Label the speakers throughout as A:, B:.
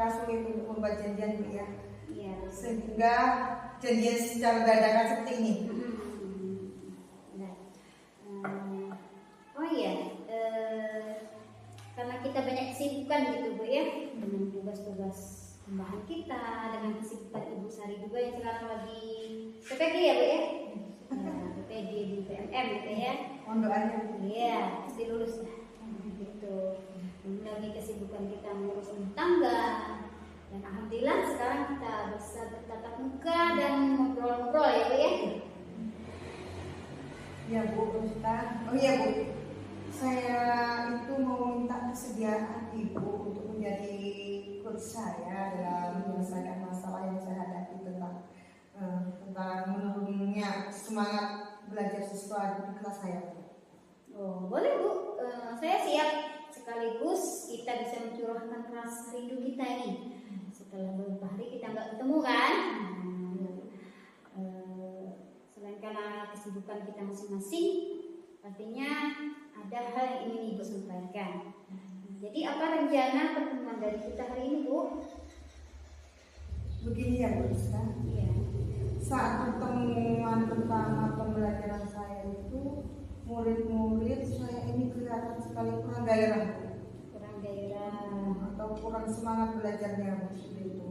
A: sulit untuk membuat janjian Bu ya.
B: Iya.
A: Sehingga janjian secara dadakan seperti ini.
B: Nah, oh iya, karena kita banyak kesibukan gitu Bu ya, dengan tugas-tugas tambahan kita, dengan kesibukan Ibu Sari juga yang sekarang lagi PPG ya Bu ya, PPG di PMM gitu ya.
A: Mohon doanya.
B: Iya, pasti lulus lah. Gitu. Lagi kesibukan kita mengurus rumah tangga. Dan alhamdulillah sekarang kita bisa bertatap muka dan ngobrol-ngobrol ya Bu ya.
A: Ya Bu Ustaz. Oh iya Bu. Saya itu mau minta kesediaan Ibu untuk menjadi coach saya dalam menyelesaikan masalah yang saya hadapi tentang menurunnya semangat belajar siswa di kelas saya.
B: Oh, boleh Bu. Saya siap. Sekaligus kita bisa mencurahkan rasa rindu kita ini. Setelah beberapa hari kita nggak ketemu kan? Selain karena kesibukan kita masing-masing, artinya ada hal yang ingin Ibu sampaikan. Jadi apa rencana pertemuan dari kita hari ini Bu?
A: Begini ya Bu Ustaz.
B: Iya.
A: Saat pertemuan pertama pembelajaran saya itu, murid-murid saya ini kelihatan sekali kurang gairah, atau kurang semangat belajarnya seperti itu.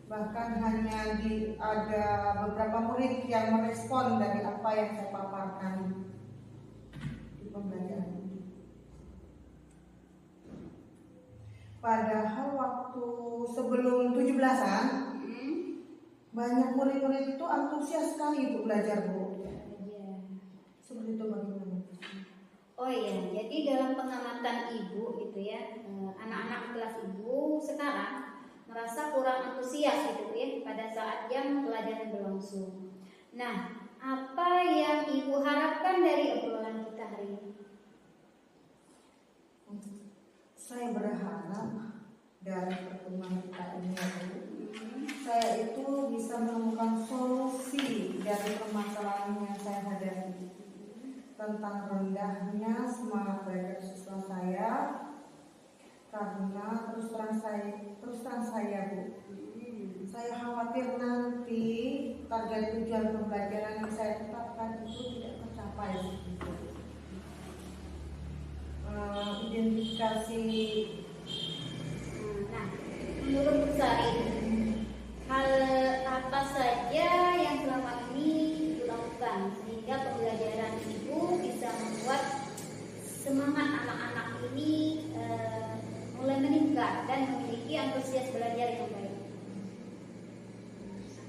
A: Bahkan hanya ada beberapa murid yang merespon dari apa yang saya paparkan di pembelajaran ini. Padahal waktu sebelum 17-an banyak murid-murid itu antusias sekali untuk belajar Bu. Seperti itu bagaimana?
B: Oh iya, jadi dalam pengamatan Ibu gitu ya, anak-anak kelas Ibu sekarang merasa kurang antusias gitu ya pada saat jam pelajaran berlangsung. Nah, apa yang Ibu harapkan dari obrolan kita hari ini?
A: Saya berharap dari pertemuan kita ini saya itu bisa menemukan solusi dari permasalahan yang saya hadapi tentang rendahnya semangat belajar siswa saya, karena terus terang saya Bu, saya khawatir nanti target tujuan pembelajaran yang saya tetapkan itu tidak tercapai. Identifikasi.
B: Nah, menurut Bu Sari, hal apa saja yang selama ini Ibu lakukan sehingga pembelajaran Ibu bisa membuat semangat anak-anak ini mulai meningkat dan memiliki antusias belajar yang baik?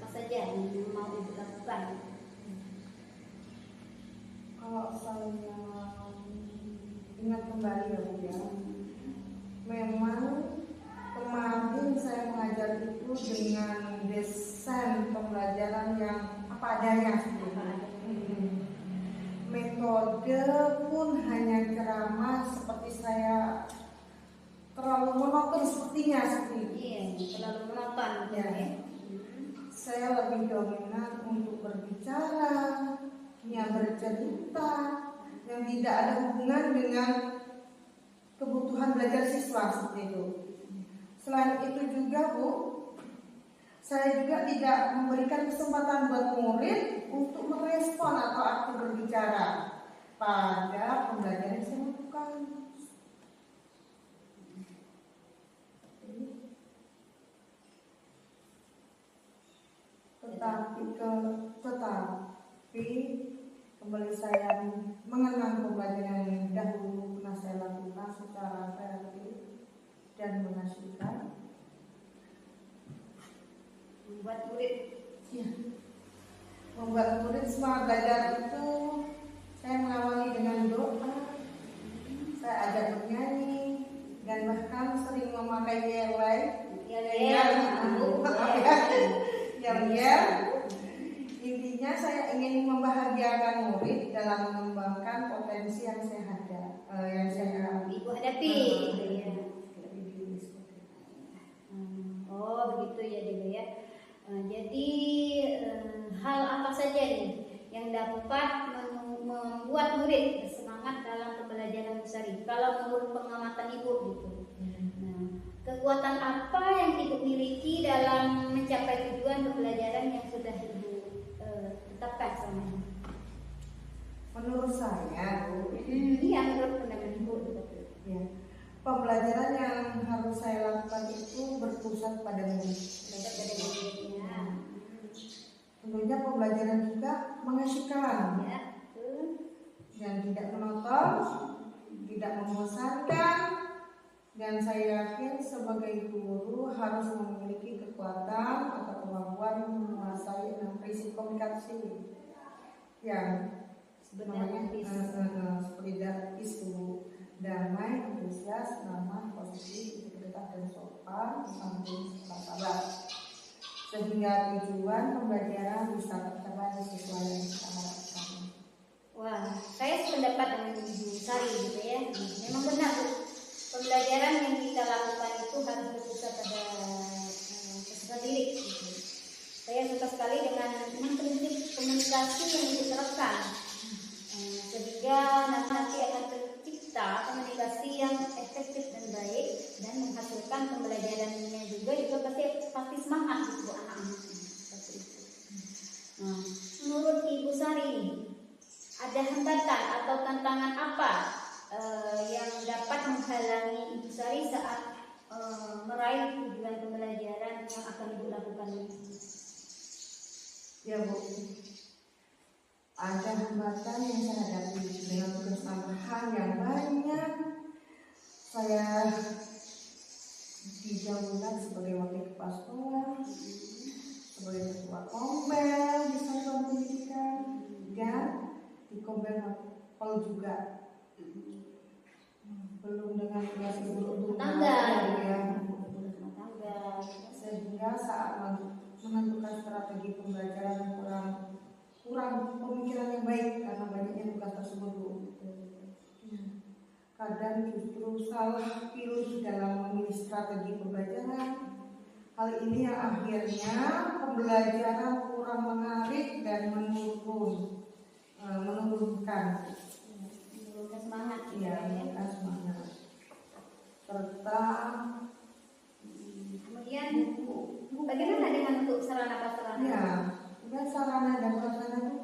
B: Apa saja yang mau Ibu lakukan?
A: Kalau saya ingat kembali ya Bu ya, memang kemarin saya mengajar itu dengan desain pembelajaran yang apa adanya metode pun hanya ceramah, seperti saya terlalu monoton sepertinya
B: Iya, terlalu monoton ya.
A: Saya lebih dominan untuk berbicara, yang bercerita, yang tidak ada hubungan dengan kebutuhan belajar siswa seperti itu. Selain itu juga Bu, saya juga tidak memberikan kesempatan buat murid untuk merespon atau aktif berbicara pada pembelajaran yang saya lakukan. Tetapi kembali saya mengenang pembelajaran yang dahulu pernah saya lakukan secara kreatif dan mengasihkan, membuat murid semangat belajar itu. Saya mengawali dengan doa, saya ajak bernyanyi, dan bahkan sering memakai yel. Intinya saya ingin membahagiakan murid dalam mengembangkan potensi yang saya
B: Ibu hadapi gitu ya. Oh begitu ya Dewi ya. Jadi hal apa saja nih yang dapat membuat murid bersemangat dalam pembelajaran Bu Sari kalau menurut pengamatan Ibu gitu. Nah, kekuatan apa yang Ibu miliki dalam mencapai tujuan pembelajaran yang sudah Ibu tetapkan selama ini?
A: Menurut saya, Bu,
B: Iya, menurut pandangan Ibu.
A: ya, pembelajaran yang harus saya lakukan itu berpusat pada murid.
B: Belajar dari muridnya.
A: Tentunya pembelajaran juga mengasyikan
B: Ya, betul.
A: dan tidak monoton, tidak membosankan, dan saya yakin sebagai guru harus memiliki kekuatan atau kemampuan menguasai 6 prinsip komunikasi yang sebenarnya seperti isu damai, antusias, ramah, positif, integritas dan sopan, santun, sabar, sehingga tujuan pembelajaran bisa tercapai sesuai yang kita harapkan.
B: Wah, saya sependapat dengan Ibu Sari gitu ya. Memang benar, Bu. Pembelajaran yang kita lakukan itu harus berpusat pada peserta didik. Gitu. Saya suka sekali dengan prinsip komunikasi yang diterapkan, sehingga nanti akan tercipta komunikasi yang efektif dan baik dan menghasilkan pembelajarannya juga pasti semangat gitu anak-anak. Seperti itu. Nah, menurut Ibu Sari, ada hambatan atau tantangan apa yang dapat menghalangi Ibu Sari saat meraih tujuan pembelajaran yang akan Ibu lakukan ini?
A: Ya, Bu, ada hambatan yang saya hadapi dengan tugas tambahan yang banyak. Saya dijauhkan sebagai wakil kepala sekolah, sebagai ketua kombel di satuan pendidikan, dan di kombel Pol juga. Belum dengan tugas ibu
B: Tangga.
A: Sehingga saat menentukan strategi pembelajaran kurang pemikiran yang baik karena banyaknya tugas tersebut, Bu. Kadang justru salah pilih dalam memilih strategi pembelajaran. Hal ini yang akhirnya pembelajaran kurang menarik dan menurunkan
B: Semangat
A: ya, menurunkan semangat. Serta
B: kemudian bagaimana dengan untuk sarana prasarana?
A: ya, dan sarana dan prasarana itu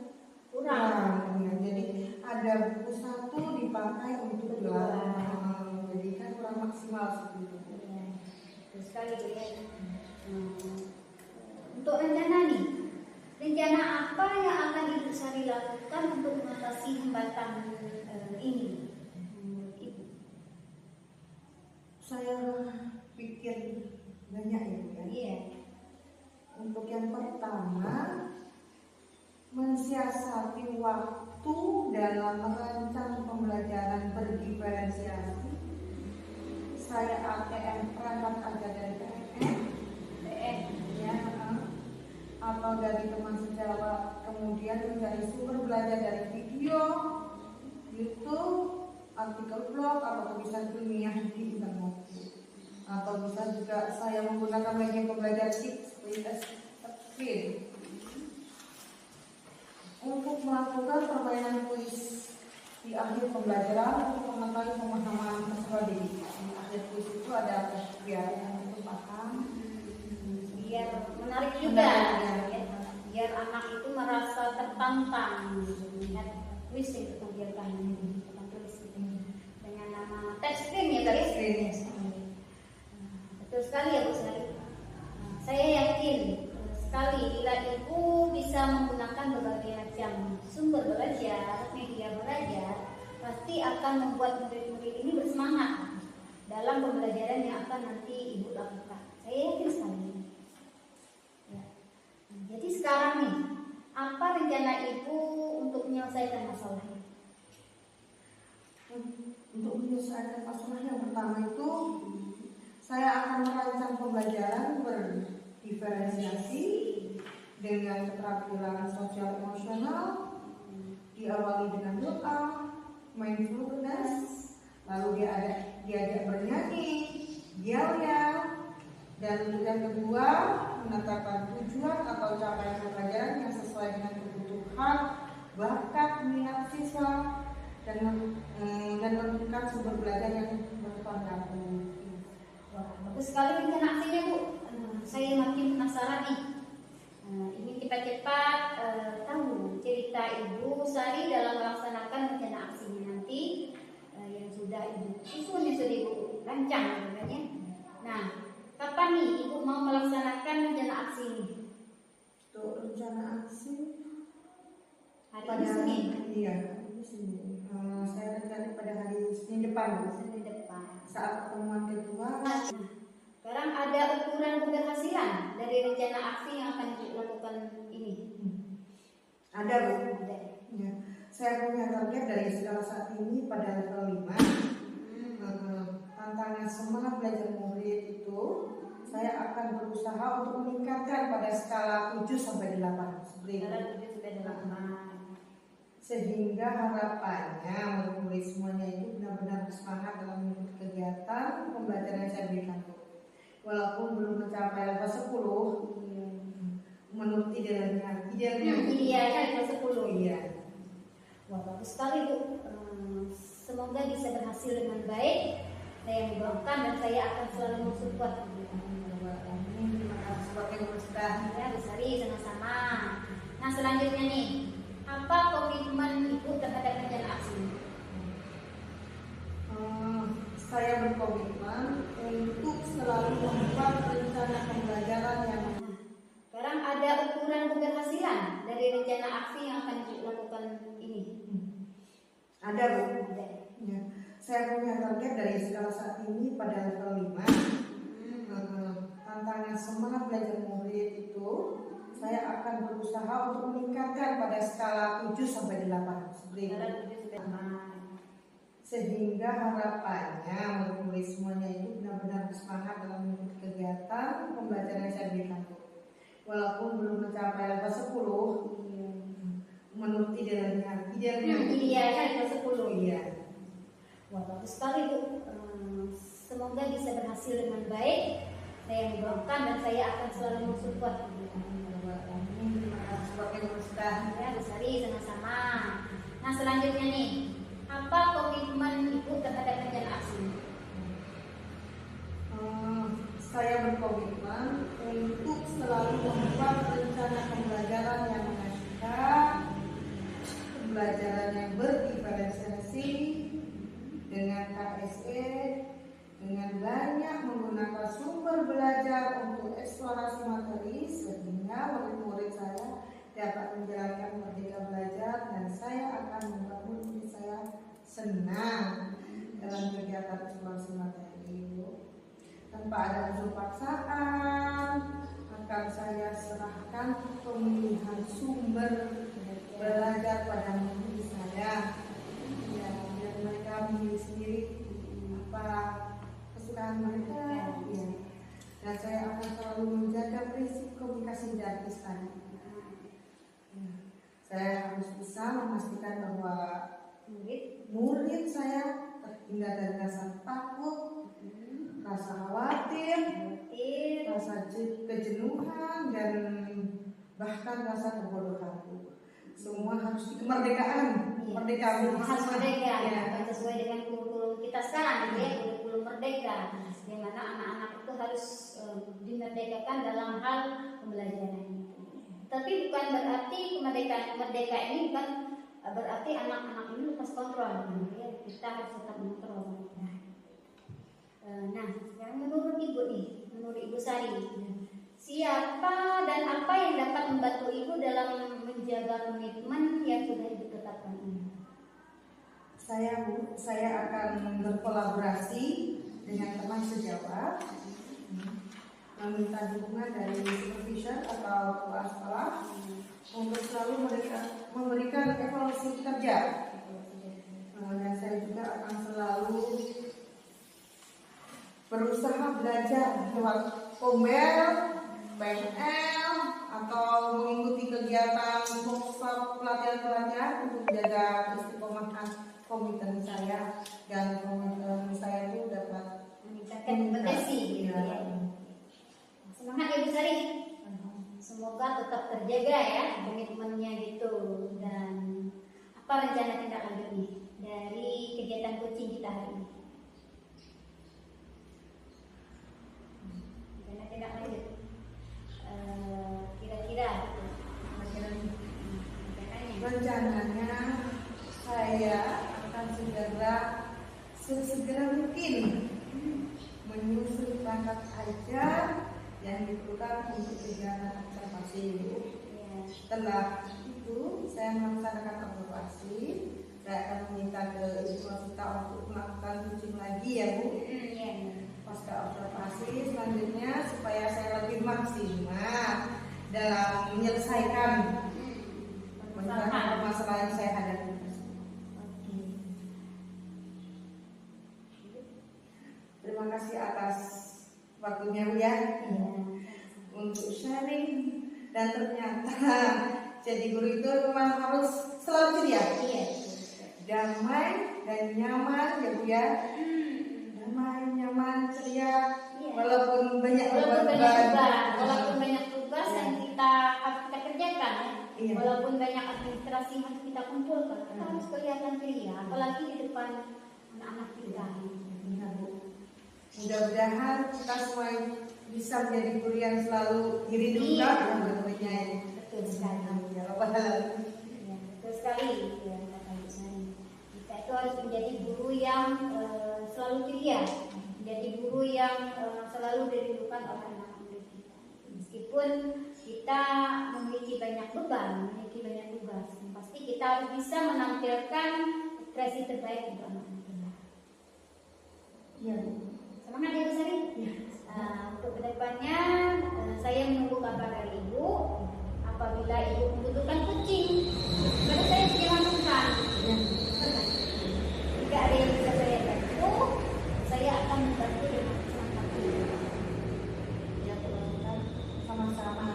A: kurang. Ya, jadi ada buku satu dipakai untuk dua. Jadi kan kurang maksimal seperti itu.
B: Ya, betul sekali Bu ya. Untuk rencana nih, rencana apa yang akan Ibu Sari lakukan untuk mengatasi hambatan ini? Ibu.
A: Saya pikir banyak ya, Bu, ya.
B: Iya.
A: Untuk yang pertama, mensiasati waktu dalam merancang pembelajaran berdiferensiasi. Saya ATM perangkat ajar dari PN, ya, atau dari teman sejawat, kemudian mencari sumber belajar dari video, YouTube, artikel blog, atau tulisan ilmiah di internet. Atau bisa juga saya menggunakan media pembelajaran seperti screen untuk melakukan permainan kuis di akhir pembelajaran untuk mengetahui pemahaman peserta didik. Di akhir kuis itu ada biar yang itu paham,
B: Biar menarik juga, biar anak itu merasa tertantang dengan kuis yang ditampilkan tulis dengan nama test screen ya Kak ya. Betul sekali ya Bu Sari. Saya yakin sekali bila Ibu bisa menggunakan berbagai macam sumber belajar, media belajar, pasti akan membuat murid-murid ini bersemangat dalam pembelajaran yang akan nanti Ibu lakukan. Saya yakin sekali. Ya. Jadi sekarang nih, apa rencana Ibu untuk menyelesaikan masalah ini?
A: Untuk menyelesaikan masalah yang pertama itu, saya akan merancang pembelajaran berdiferensiasi dengan keterampilan sosial emosional, diawali dengan doa, mindfulness, lalu diajak bernyanyi, yel-yel, dan yang kedua menetapkan tujuan atau capaian pembelajaran yang sesuai dengan kebutuhan, bakat, minat siswa, dan menentukan sumber belajar yang bervariasi.
B: Wah, bagus sekali rencana aksinya Bu. Saya makin penasaran nih. Ingin cepat-cepat tahu cerita Ibu Sari dalam melaksanakan rencana aksinya nanti yang sudah Ibu susun, yang sudah Ibu rancang gitu kan ya. Nah, kapan nih Ibu mau melaksanakan rencana aksi ini?
A: Untuk rencana aksi
B: Hari ini Senin.
A: Iya, hari ini Senin. Saya rencana pada hari Senin depan, Bu.
B: Senin depan.
A: Saat pertemuan kedua.
B: Nah, sekarang ada ukuran keberhasilan dari rencana aksi yang akan dilakukan ini.
A: Ada, Bu.
B: Ada.
A: Ya. Saya punya target dari skala saat ini pada level 5. Tantangan semangat belajar murid itu saya akan berusaha untuk meningkatkan pada skala 7 sampai 8. Seperti itu.
B: Sekarang 7 sampai 8.
A: Sehingga harapannya murid-murid semuanya itu benar-benar bersemangat dalam mengikuti kegiatan pembelajaran yang saya berikan. Walaupun belum mencapai level 10, menurut idealnya
B: Idealnya level 10.
A: Iya.
B: Wah, bagus sekali Bu. Semoga bisa berhasil dengan baik. Saya mendoakan dan saya akan selalu mensupport.
A: Terima kasih sebagai Ustaz.
B: Ya, Bu Sari, sama-sama. Nah, selanjutnya nih, apa komitmen Ibu terhadap rencana aksi?
A: Saya berkomitmen untuk selalu membuat rencana pembelajaran yang
B: Sekarang ada ukuran keberhasilan dari rencana aksi yang akan dilakukan ini.
A: ada, Bu.
B: Ada.
A: Ya. Saya punya target dari skala saat ini pada level 5. Tantangan semangat belajar murid itu saya akan berusaha untuk meningkatkan pada skala 7 sampai 8. Seperti itu.
B: Sekarang 7 sampai 8.
A: Sehingga harapannya murid-murid semuanya itu benar-benar bersemangat dalam mengikuti kegiatan pembelajaran yang saya berikan. Walaupun belum mencapai level 10, menurut idealnya
B: Idealnya level 10.
A: Iya.
B: Wah, bagus sekali Bu. Semoga bisa berhasil dengan baik. Saya mendoakan dan saya akan selalu mensupport.
A: Terima kasih sebagai Ustaz.
B: Ya, Bu Sari, sama-sama. Nah, selanjutnya nih, apa komitmen Ibu terhadap rencana aksi?
A: Saya berkomitmen untuk selalu membuat rencana pembelajaran yang mengasyikkan, pembelajaran yang berdiferensiasi dengan KSE, dengan banyak menggunakan sumber belajar untuk eksplorasi materi sehingga murid-murid saya dapat menjalankan merdeka belajar dan saya akan membuat murid saya senang dalam kegiatan eksplorasi materi. Tanpa ada unsur paksaan, akan saya serahkan pemilihan sumber belajar pada murid saya. Ya, biar mereka memilih sendiri apa kesukaan mereka. Ya. Dan saya akan selalu menjaga prinsip komunikasi gratis tadi. Ya. Saya harus bisa memastikan bahwa murid saya terhindar dari rasa takut, rasa khawatir, rasa kejenuhan, dan bahkan rasa kebodohan. Semua harus di kemerdekaan. Merdeka
B: harus merdeka,
A: ya.
B: sesuai dengan kurikulum kita sekarang, gitu ya, kurikulum merdeka, di mana anak-anak itu harus dimerdekakan dalam hal pembelajaran. Tapi bukan berarti kemerdekaan merdeka ini bukan berarti anak-anak ini lepas kontrol, gitu ya. Kita harus tetap mengontrol. Nah, sekarang menurut Ibu nih, menurut Ibu Sari, siapa dan apa yang dapat membantu Ibu dalam menjaga komitmen yang sudah Ibu tetapkan ini?
A: Saya akan berkolaborasi dengan teman sejawat, meminta dukungan dari supervisor atau kepala sekolah untuk selalu memberikan evaluasi kerja. Dan saya juga akan selalu berusaha belajar lewat Kombel, PNL, atau mengikuti kegiatan workshop pelatihan-pelatihan untuk menjaga istiqomahan komitmen saya dan komitmen saya itu dapat
B: meningkatkan kompetensi, gitu ya. Semangat ya Bu Sari. Semoga tetap terjaga ya komitmennya gitu. Dan apa rencana tindak lanjut nih dari kegiatan coaching kita hari ini?
A: rencananya saya akan sesegera mungkin menyusun perangkat ajar yang diperlukan untuk kegiatan observasi. Setelah itu saya melaksanakan observasi, saya akan meminta ke Ibu Rosita untuk melakukan kucing lagi ya Bu. Pasca observasi selanjutnya supaya saya lebih maksimal dalam menyelesaikan masalah yang saya hadapi. Terima kasih atas waktunya Bu ya, untuk sharing. Dan ternyata jadi guru itu memang harus selalu ceria, damai dan nyaman ya Bu ya. Damai, nyaman, ceria, walaupun banyak
B: tugas yang kita harus kita kerjakan ya. Walaupun banyak administrasi yang harus kita kumpulkan, kita harus kelihatan ceria, apalagi di depan anak-anak kita.
A: Mudah-mudahan kita semua bisa menjadi guru yang selalu dirindukan tentunya.
B: Betul sekali. Betul sekali. Kita itu harus menjadi guru yang selalu ceria, menjadi guru yang selalu dirindukan oleh anak-anak kita. Meskipun kita memiliki banyak beban, memiliki banyak tugas, pasti kita harus bisa menampilkan ekspresi terbaik untuk anak-anak kita.
A: Iya.
B: Semangat ya Bu Sari. Untuk kedepannya saya menunggu kabar dari Ibu. Apabila Ibu membutuhkan kucing, baru saya bisa lakukan. Jika ada yang bisa saya bantu, saya akan membantu dengan senang hati.
A: Ya, sama-sama.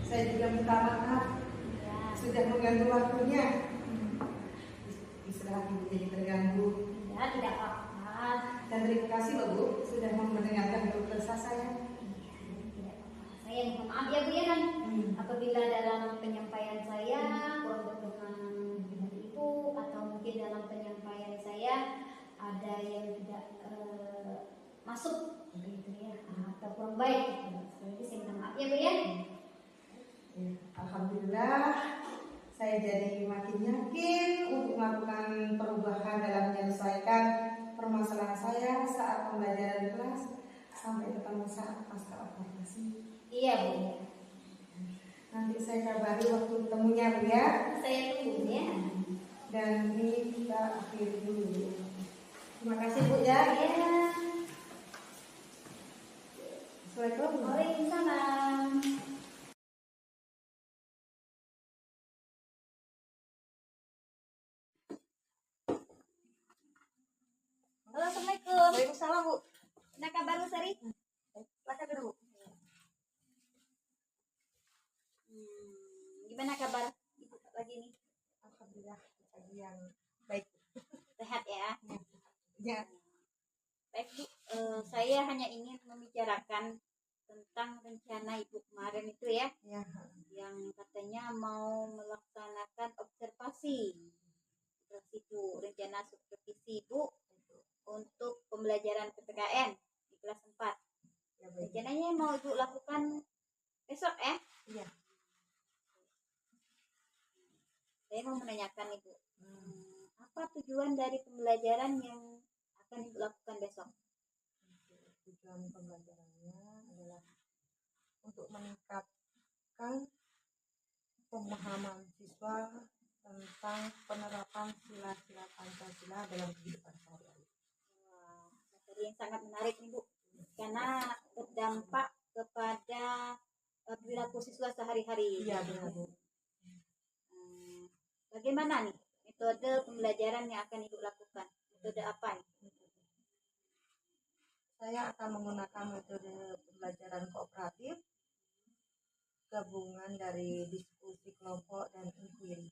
A: Saya juga minta maaf sudah mengganggu waktunya. Istirahat Ibu jadi terganggu.
B: Ya, tidak apa-apa.
A: Dan terima kasih loh Bu sudah mau mendengarkan keluh saya.
B: Saya mohon maaf ya Bu ya kan. Apabila dalam penyampaian saya kurang berkenan dengan Ibu, atau mungkin dalam penyampaian saya ada yang tidak masuk gitu ya, atau kurang baik. Jadi saya minta maaf ya Bu ya.
A: Alhamdulillah saya jadi makin yakin untuk melakukan perubahan dalam menyelesaikan permasalahan saya saat pembelajaran kelas sampai ketemu saat pasca observasi.
B: Iya Bu.
A: Nanti saya kabari waktu ketemunya Bu ya.
B: Saya tunggu ya.
A: Dan ini kita akhiri dulu. Terima kasih Bu ya. Assalamualaikum.
B: Waalaikumsalam. Halo, Assalamualaikum.
A: Waalaikumsalam Bu.
B: Ada kabar Bu Sari?
A: Silakan dulu.
B: Gimana kabar Ibu pagi ini?
A: Alhamdulillah pagi yang baik.
B: Sehat ya?
A: Ya.
B: Baik Bu, saya hanya ingin membicarakan tentang rencana Ibu kemarin itu ya, yang katanya mau melaksanakan observasi. Terus itu rencana supervisi Ibu untuk pembelajaran PPKN di kelas 4. Rencananya mau Ibu lakukan besok ya?
A: Iya.
B: Saya mau menanyakan Ibu, apa tujuan dari pembelajaran yang akan Ibu lakukan besok?
A: Tujuan pembelajarannya adalah untuk meningkatkan pemahaman siswa tentang penerapan sila-sila Pancasila dalam kehidupan sehari-hari.
B: Materi yang sangat menarik nih Bu, karena berdampak kepada perilaku siswa sehari-hari.
A: Iya benar Bu.
B: Bagaimana nih metode pembelajaran yang akan Ibu lakukan? Metode apa nih?
A: Saya akan menggunakan metode pembelajaran kooperatif, gabungan dari diskusi kelompok dan inquiry.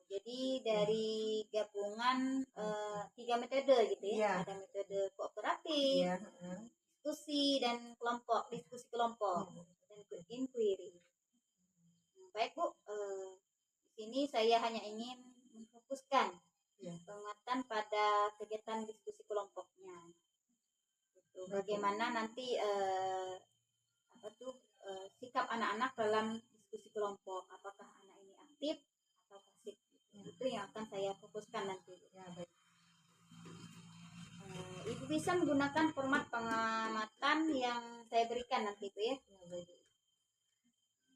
B: Jadi dari gabungan 3 metode gitu ya? Ada metode kooperatif, diskusi dan kelompok, diskusi kelompok dan inquiry. Baik Bu, di sini saya hanya ingin memfokuskan penguatan pada kegiatan diskusi kelompoknya. Bagaimana nanti sikap anak-anak dalam diskusi kelompok, apakah anak ini aktif atau pasif itu yang akan saya fokuskan nanti.
A: Ya, baik.
B: Ibu bisa menggunakan format pengamatan yang saya berikan nanti itu ya.
A: Ya, baik.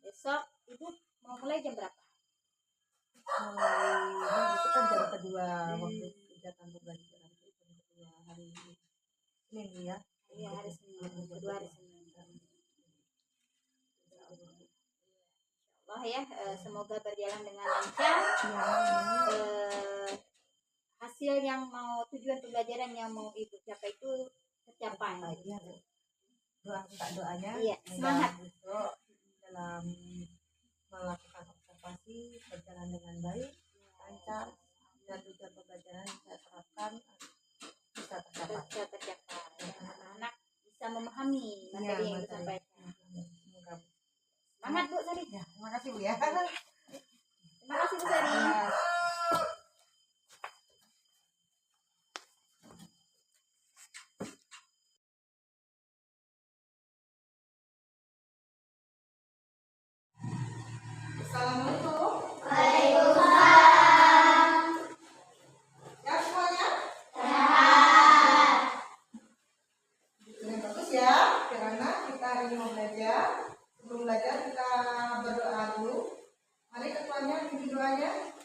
B: Besok Ibu mau mulai jam berapa?
A: Mulai itu kan jam kedua waktu kegiatan pembelajaran itu jam kedua hari Senin ya.
B: Iya, hari Senin. Kedua hari Senin. Allah ya, semoga berjalan dengan lancar. Hasil yang mau, tujuan pembelajaran yang mau Ibu capai itu tercapai.
A: Ya, doa doanya.
B: Iya, semangat.
A: Besok dalam melakukan observasi berjalan dengan baik, lancar, dan tujuan pembelajaran yang saya terapkan bisa tercapai.
B: Bisa tercapai. Anak-anak bisa memahami materi yang disampaikan.
A: Semoga.
B: Semangat Bu Sari.
A: Ya, terima kasih Bu ya.
B: Terima kasih Bu Sari.
A: Ya. Assalamualaikum.
B: Waalaikumsalam.
A: Ya semuanya.
B: Sehat.
A: Ini bagus ya, karena kita hari ini mau belajar. Sebelum belajar kita berdoa dulu. Mari ketuanya bimbing doanya.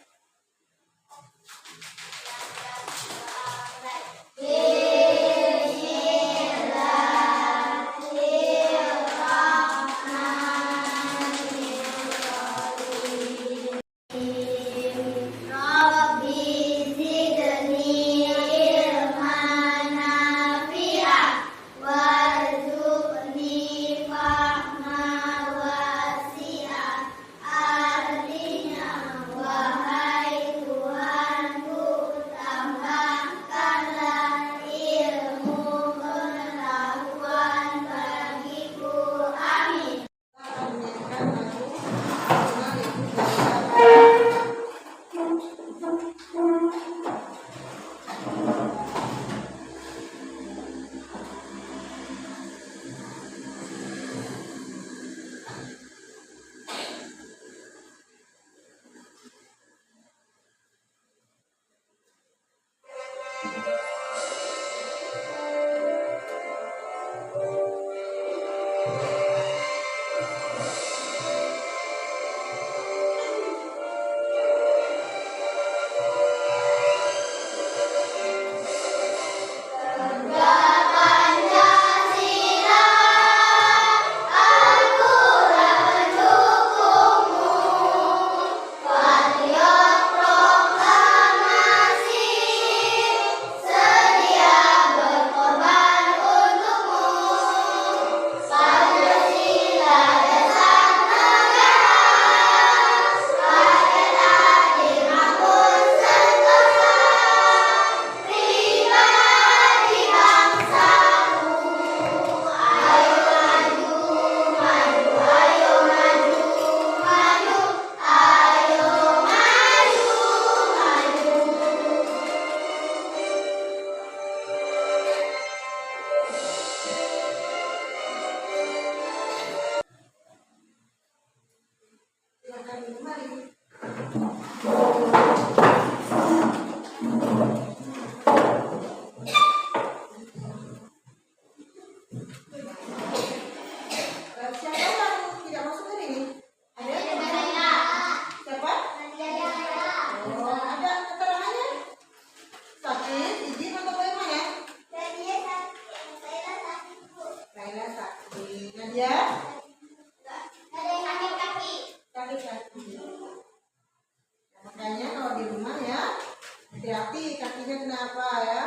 A: Hati-hati kakinya kenapa ya?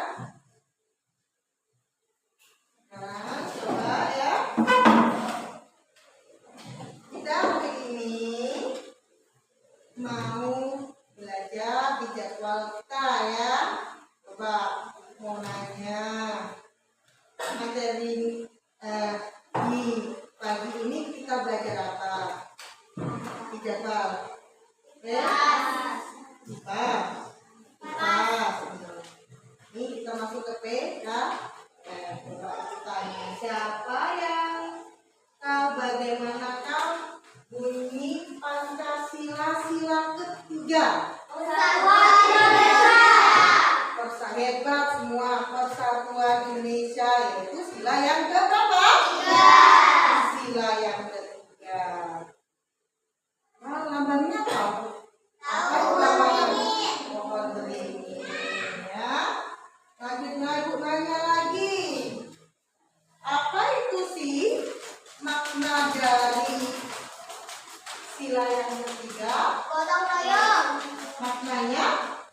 A: Sekarang coba ya. Kita hari ini mau belajar di jadwal kita ya. Coba mau nanya materi di pagi ini kita belajar apa? Di jadwal. Ini kita masuk ke P ya. Coba kita tanya siapa yang tahu bagaimanakah bunyi Pancasila sila ketiga?
B: Ustaz.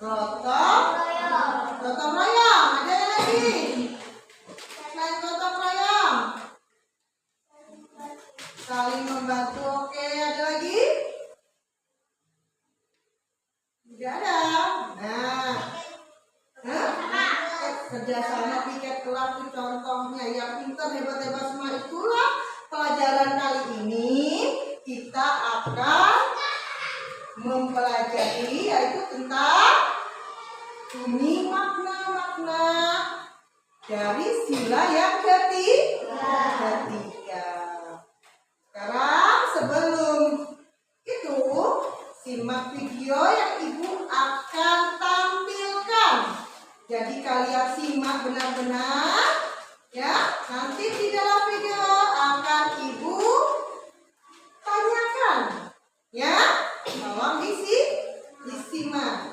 A: Gotong gotong royong. Ada yang lagi selain gotong royong? Saling membantu. Oke, ada lagi? Tidak ada. Nah, kerjasama piket kelas itu contohnya. Yang pintar hebat-hebat semua itulah pelajaran kali ini kita akan mempelajari, yaitu tentang ini makna-makna dari sila yang ketiga. Sekarang sebelum itu simak video yang ibu akan tampilkan. Jadi kalian simak benar-benar ya. Nanti di dalam video akan ibu tanyakan ya. Tolong disimak.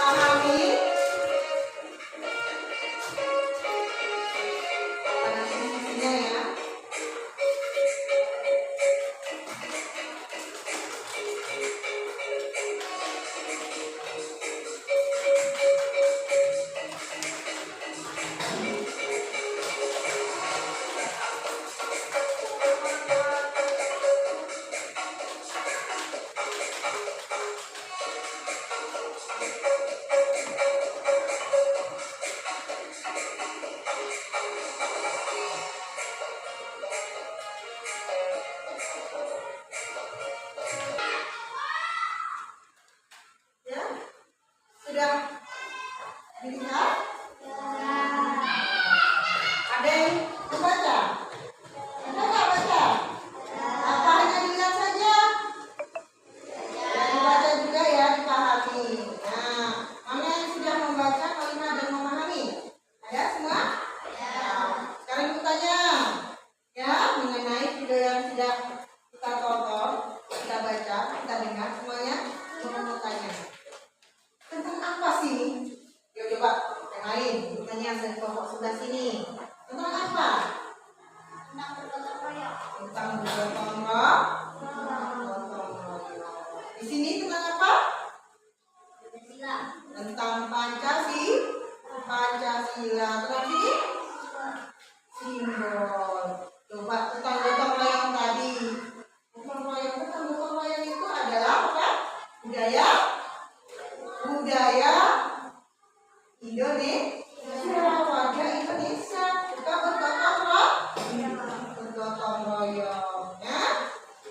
A: Pahami pada posisinya ya. Ya, sudah dilihat? Ada yang membaca? Ada nggak baca? Apa hanya dilihat saja? Ya, dibaca juga ya, dipahami. Nah, mana yang sudah membaca kalimat dan memahami? Ada semua? Sekarang ibu tanya ya, mengenai video yang sudah kita tonton, kita baca, kita dengar semuanya. Mau tanya tentang apa sih? Yuk coba yang lain, ibu tanya dari kelompok sebelah sini. Tentang apa? Tentang bergotong royong. Di sini tentang apa? Tentang Pancasila. Terus ini simbol. Coba tentang gotong royong tadi. Gotong royong itu adalah apa? Budaya Indonesia, warga Indonesia. Kita bergotong royong. Ya.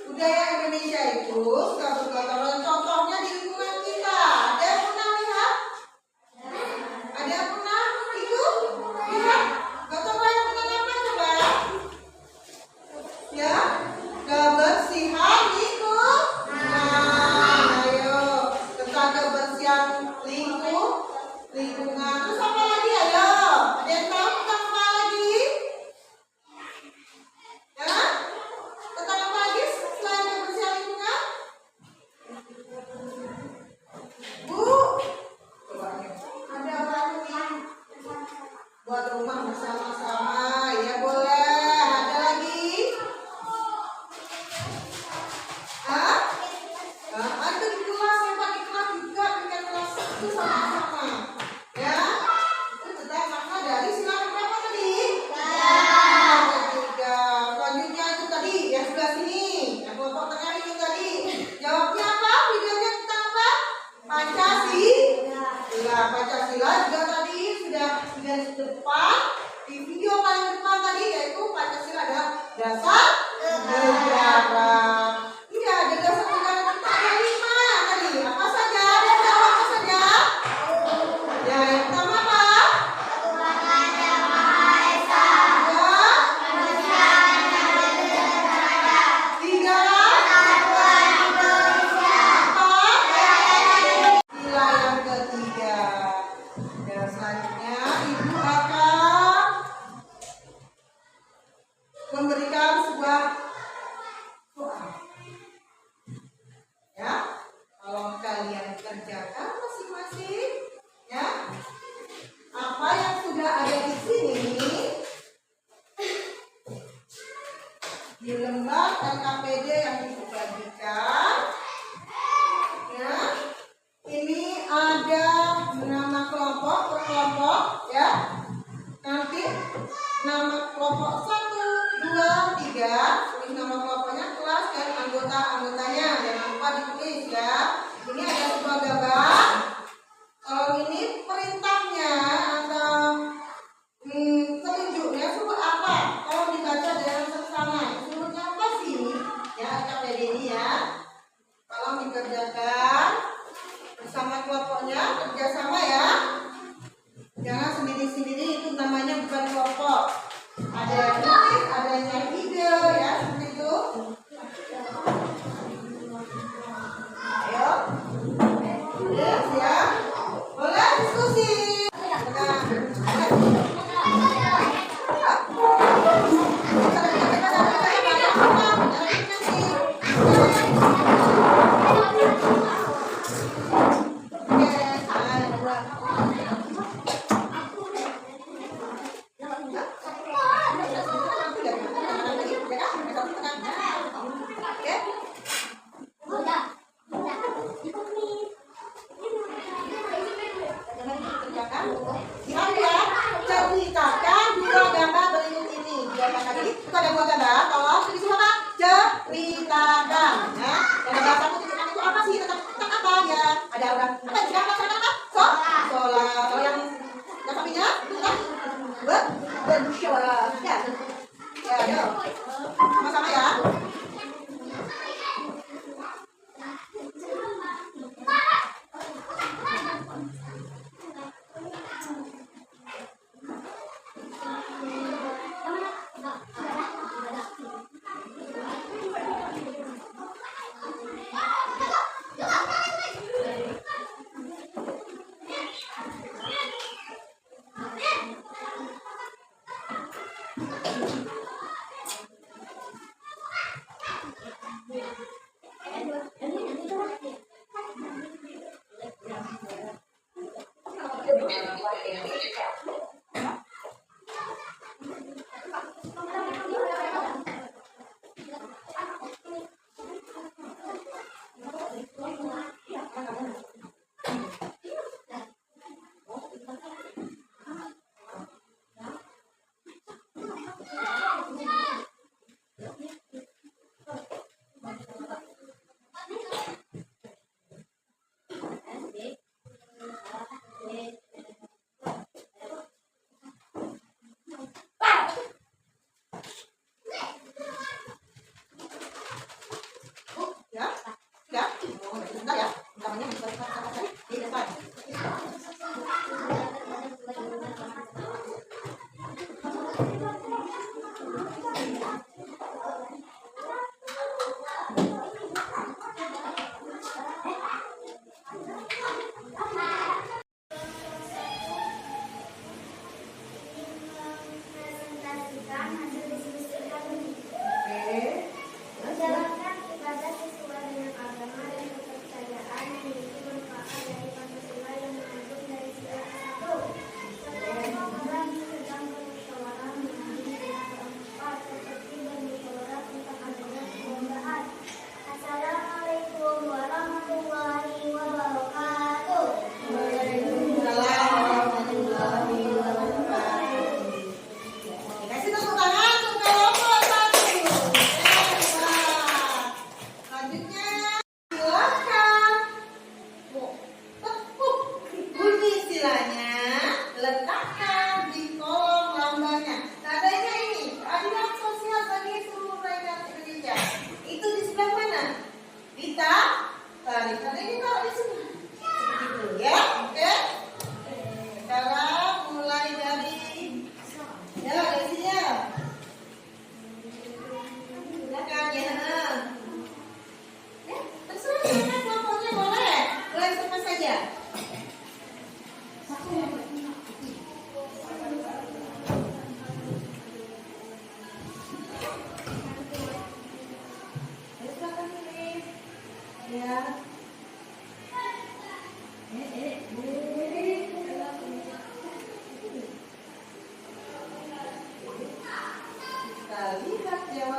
A: Budaya Indonesia itu suka bergotong royong. Contohnya di lingkungan kita. Ada yang pernah lihat? Ada yang pernah ikut? Lihat gotong royong tentang apa coba? Ya, kebersihan lingkungan. Ayo, tentang kebersihan lingkungan. Terus apa lagi? Ayo, ada yang tahu tentang apa lagi? Ya, tentang apa lagi selain kebersihan lingkungan? Bu, coba ada apa lagi? Buat rumah bersama-sama, ya boleh. Ada lagi? Hah? Ada di kelas, hebat di kelas juga, bikin kelas itu sama-sama. Ya, itu tentang makna dari sila berapa tadi? Ketiga. Selanjutnya itu tadi yang sebelah sini, yang kelompok tengah itu tadi. Jawabnya apa? Videonya tentang apa? Pancasila juga tadi sudah di depan. Di video paling depan tadi yaitu Pancasila adalah dasar negara. Iya, ada dasar negara kita ada 5 tadi. Apa saja? Ada tahu apa saja? Ya, yang pertama apa? Tiga. Sila yang ketiga. Dan selanjutnya ibu akan memberikan sebuah di lembar LKPD yang ibu bagikan. Ya, ini ada nama kelompok per kelompok ya. Nanti nama kelompok 1, 2, 3, tulis nama kelompoknya, kelas dan anggotanya. Jangan lupa ditulis ya. Ini ada sebuah gambar. Kalau ini perintahnya atau petunjuknya suruh apa? Kalau dibaca dengan seksama, suruhnya apa sih? Ya, LKPD ini ya. Kalau dikerjakan bersama kelompoknya, kerjasama ya. Jangan sendiri-sendiri, itu namanya bukan kelompok. Ada yang nulis, ada yang nyari ide ya, seperti itu. Ayo, tulis ya. Boleh diskusi. Lihat ya, ceritakan dua gambar berikut ini. Jadi itu ada dua gambar. Tolong tulis apa? Ceritakan. Ya, yang gambar satu ceritakan itu apa sih? Tentang apa ya? Ada orang apa? Ceritakan apa? Solar. Kalau yang sampingnya itu kan bersuara. Ya, ya, sama-sama ya.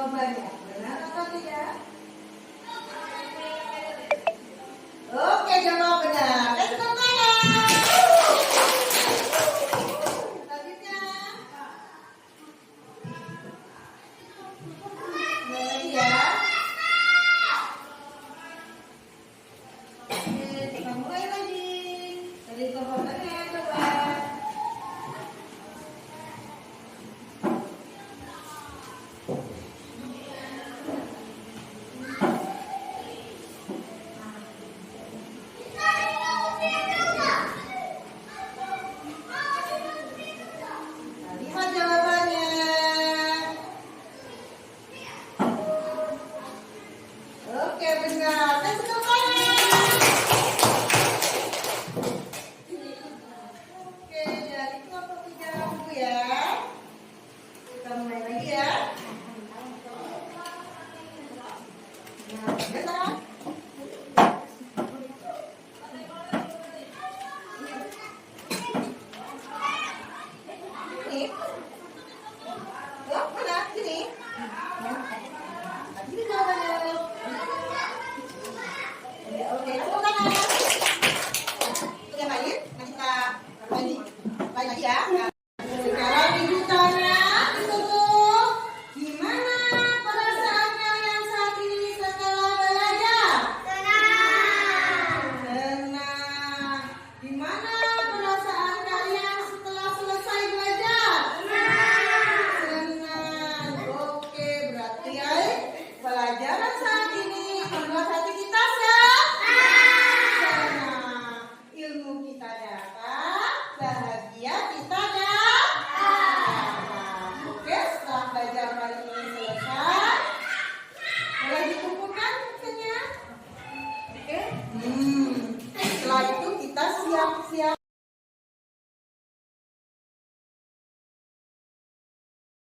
A: jawabannya. Benar atau tidak? Oke, jawab benar. Let's go kanan. Selanjutnya. Lagi ya. Oke, kita mulai lagi. Dari jawabannya coba. Lihat jawabannya. Oke, benar. Let's go kanan. Oke, dari kelompok 3 buku ya. Kita mulai lagi ya. Nah, benar. Ini. Yuk, mana? Sini. Ini jawabannya. Oke, tepuk tangan. Yang lain, kita lain lagi ya. Sekarang ibu tanya, ditutup. Gimana perasaan kalian saat ini setelah belajar? Tenang. Gimana perasaan kalian setelah selesai belajar? Tenang. Oke, berarti pelajaran saat ini membuat hati kita senang. Ilmu kita dapat, bahagia kita dapat. Oke, setelah belajar kali ini selesai, boleh dikumpulkan bukunya. Oke. Setelah itu kita siap-siap.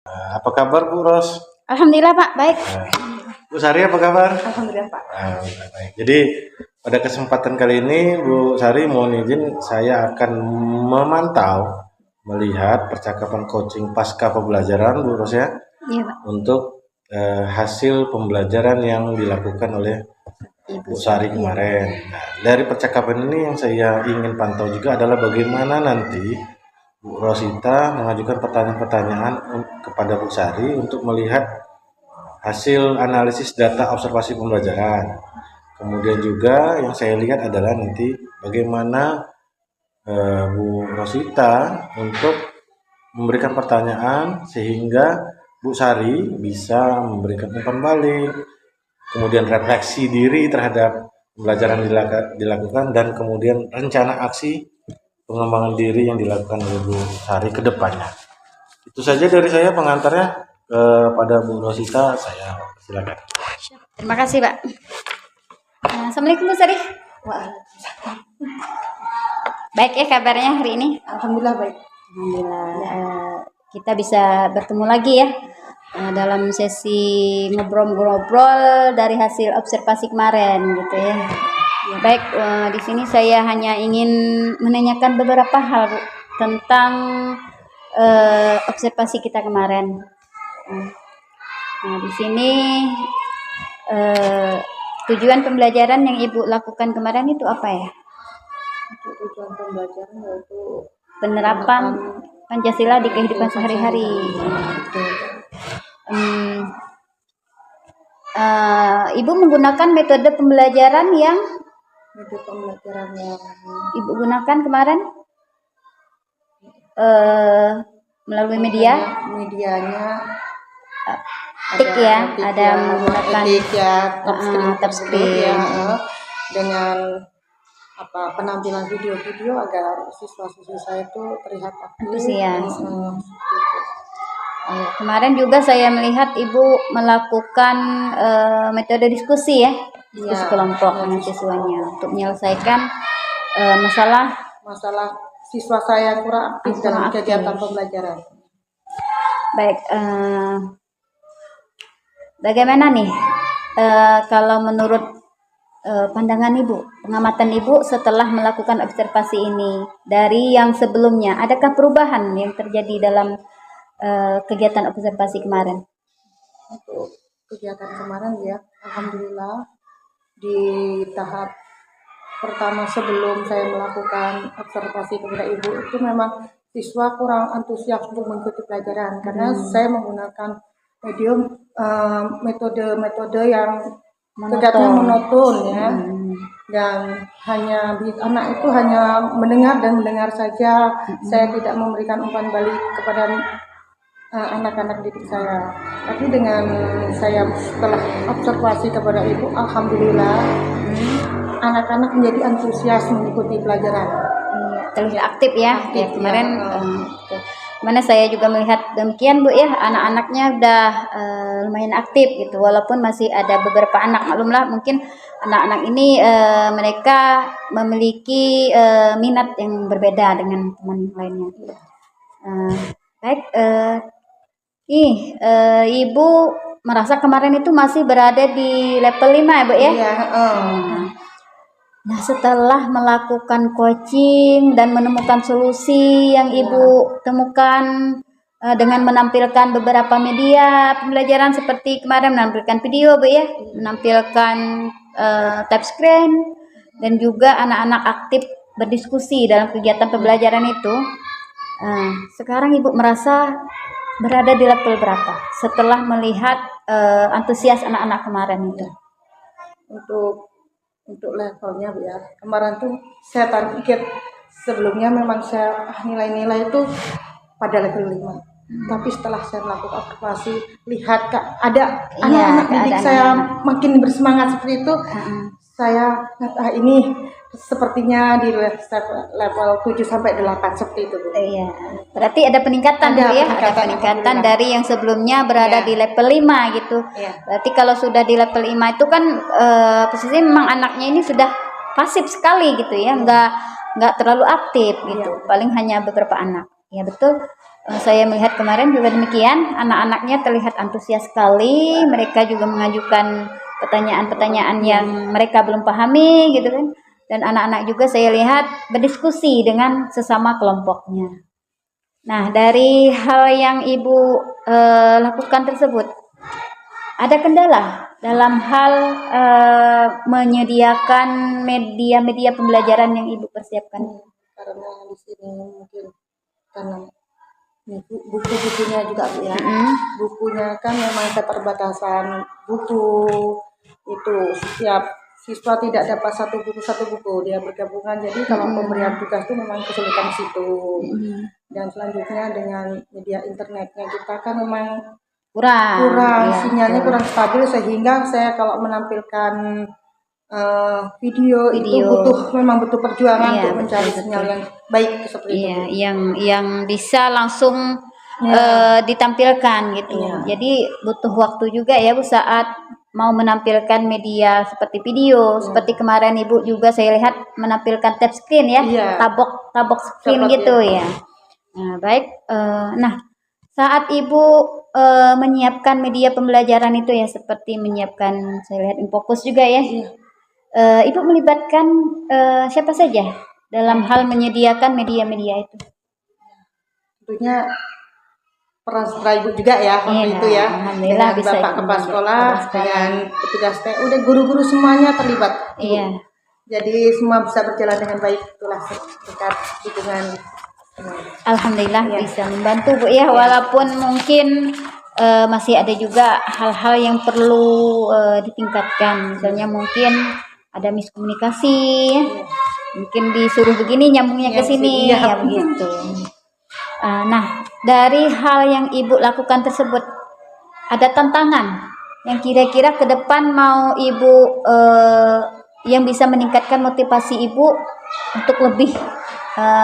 C: Apa kabar Bu Ros?
B: Alhamdulillah Pak, baik.
C: Bu Sari apa kabar?
A: Alhamdulillah Pak.
C: Baik. Jadi pada kesempatan kali ini Bu Sari mohon izin saya akan memantau melihat percakapan coaching pasca pembelajaran Bu Ros ya
B: Iya Pak.
C: untuk hasil pembelajaran yang dilakukan oleh Bu Sari kemarin. Nah, dari percakapan ini yang saya ingin pantau juga adalah bagaimana nanti Bu Rosita mengajukan pertanyaan-pertanyaan kepada Bu Sari untuk melihat hasil analisis data observasi pembelajaran. Kemudian juga yang saya lihat adalah nanti bagaimana Bu Rosita untuk memberikan pertanyaan sehingga Bu Sari bisa memberikan umpan balik, kemudian refleksi diri terhadap pembelajaran dilakukan dan kemudian rencana aksi pengembangan diri yang dilakukan oleh Bu Sari ke depannya. Itu saja dari saya pengantarnya kepada Bu Rosita, saya silakan.
B: Terima kasih Pak. Assalamualaikum Bu Sari. Baik ya kabarnya hari ini?
A: Alhamdulillah baik.
B: Alhamdulillah. Kita bisa bertemu lagi ya dalam sesi ngobrol-ngobrol dari hasil observasi kemarin gitu ya. Baik, di sini saya hanya ingin menanyakan beberapa hal Bu, tentang observasi kita kemarin. Nah, di sini tujuan pembelajaran yang Ibu lakukan kemarin itu apa ya?
A: Tujuan pembelajaran yaitu
B: Penerapan Pancasila di kehidupan sehari-hari. Ibu menggunakan metode pembelajaran yang Ibu gunakan kemarin melalui media.
A: Medianya
B: Tik ya, ada menggunakan
A: touchscreen ya, dengan penampilan video-video agar siswa-siswi saya itu terlihat aktif.
B: Antusias. Kemarin juga saya melihat Ibu melakukan metode diskusi ya, diskusi kelompok dengan siswanya untuk menyelesaikan
A: masalah siswa saya kurang aktif dalam kegiatan pembelajaran.
B: Baik, bagaimana nih kalau menurut pandangan Ibu, pengamatan Ibu setelah melakukan observasi ini dari yang sebelumnya, adakah perubahan yang terjadi dalam kegiatan observasi kemarin?
A: kegiatan kemarin ya, alhamdulillah di tahap pertama sebelum saya melakukan observasi kepada ibu itu memang siswa kurang antusias untuk mengikuti pelajaran karena saya menggunakan metode yang kegiatannya monoton ya, dan anak itu hanya mendengar dan mendengar saja. Saya tidak memberikan umpan balik kepada anak-anak didik saya. Tapi dengan saya setelah observasi kepada ibu, alhamdulillah anak-anak menjadi antusias mengikuti pelajaran.
B: Iya, terlihat aktif ya.
A: Aktif,
B: ya kemarin
A: ya.
B: mana saya juga melihat demikian Bu ya, anak-anaknya udah lumayan aktif gitu, walaupun masih ada beberapa anak, maklumlah mungkin anak-anak ini mereka memiliki minat yang berbeda dengan teman lainnya. Baik, Ibu merasa kemarin itu masih berada di level 5 ya Bu ya?
A: Iya,
B: Nah, setelah melakukan coaching dan menemukan solusi yang Ibu temukan dengan menampilkan beberapa media pembelajaran seperti kemarin menampilkan video Bu ya, menampilkan touchscreen, dan juga anak-anak aktif berdiskusi dalam kegiatan pembelajaran itu. Sekarang Ibu merasa berada di level berapa setelah melihat antusias anak-anak kemarin itu?
A: Untuk levelnya Bu ya, kemarin tuh saya target sebelumnya memang saya nilai-nilai itu pada level 5. Tapi setelah saya melakukan observasi, lihat ada anak-anak didik saya makin bersemangat seperti itu, saya ini sepertinya di level 7 sampai 8 seperti itu Bu.
B: Iya. Berarti ada peningkatan
A: Ada
B: Bu ya,
A: peningkatan,
B: ada peningkatan
A: alhamdulillah.
B: dari yang sebelumnya berada
A: Iya.
B: di level 5 gitu.
A: Iya.
B: Berarti kalau sudah di level 5 itu kan posisinya memang anaknya ini sudah pasif sekali gitu ya, nggak terlalu aktif gitu. Paling hanya beberapa anak. Ya betul. Saya melihat kemarin juga demikian, anak-anaknya terlihat antusias sekali, mereka juga mengajukan pertanyaan-pertanyaan yang mereka belum pahami gitu kan. Dan anak-anak juga saya lihat berdiskusi dengan sesama kelompoknya. Nah, dari hal yang Ibu lakukan tersebut, ada kendala dalam hal menyediakan media-media pembelajaran yang Ibu persiapkan?
A: Karena di sini mungkin karena buku-bukunya juga Bu ya. Bukunya kan memang keterbatasan buku, itu setiap siswa tidak dapat satu buku dia bergabungan, jadi kalau pemberian tugas itu memang kesulitan di situ. Dan selanjutnya dengan media internetnya kita kan memang kurang
B: ya,
A: sinyalnya kurang stabil, sehingga saya kalau menampilkan video itu memang butuh perjuangan untuk mencari sinyal yang baik seperti itu.
B: Yang bisa langsung ditampilkan gitu. Jadi butuh waktu juga ya Bu saat mau menampilkan media seperti video, seperti kemarin Ibu juga saya lihat menampilkan touchscreen ya, tabok screen gitu ya. Nah, baik. Nah, saat Ibu menyiapkan media pembelajaran itu ya, seperti menyiapkan saya lihat Infocus juga ya. Ibu melibatkan siapa saja dalam hal menyediakan media-media itu?
A: Tentunya peran serta Ibu juga ya waktu itu ya,
B: alhamdulillah
A: dengan
B: bisa
A: Bapak Kepala Sekolah, dengan petugas TU, dan guru-guru semuanya terlibat. Jadi semua bisa berjalan dengan baik, itulah berkat dukungan.
B: Alhamdulillah bisa membantu Bu ya, walaupun mungkin masih ada juga hal-hal yang perlu ditingkatkan, misalnya mungkin ada miskomunikasi, mungkin disuruh begini nyambungnya ke sini, ya begitu. Nah, dari hal yang Ibu lakukan tersebut, ada tantangan yang kira-kira ke depan mau Ibu yang bisa meningkatkan motivasi Ibu untuk lebih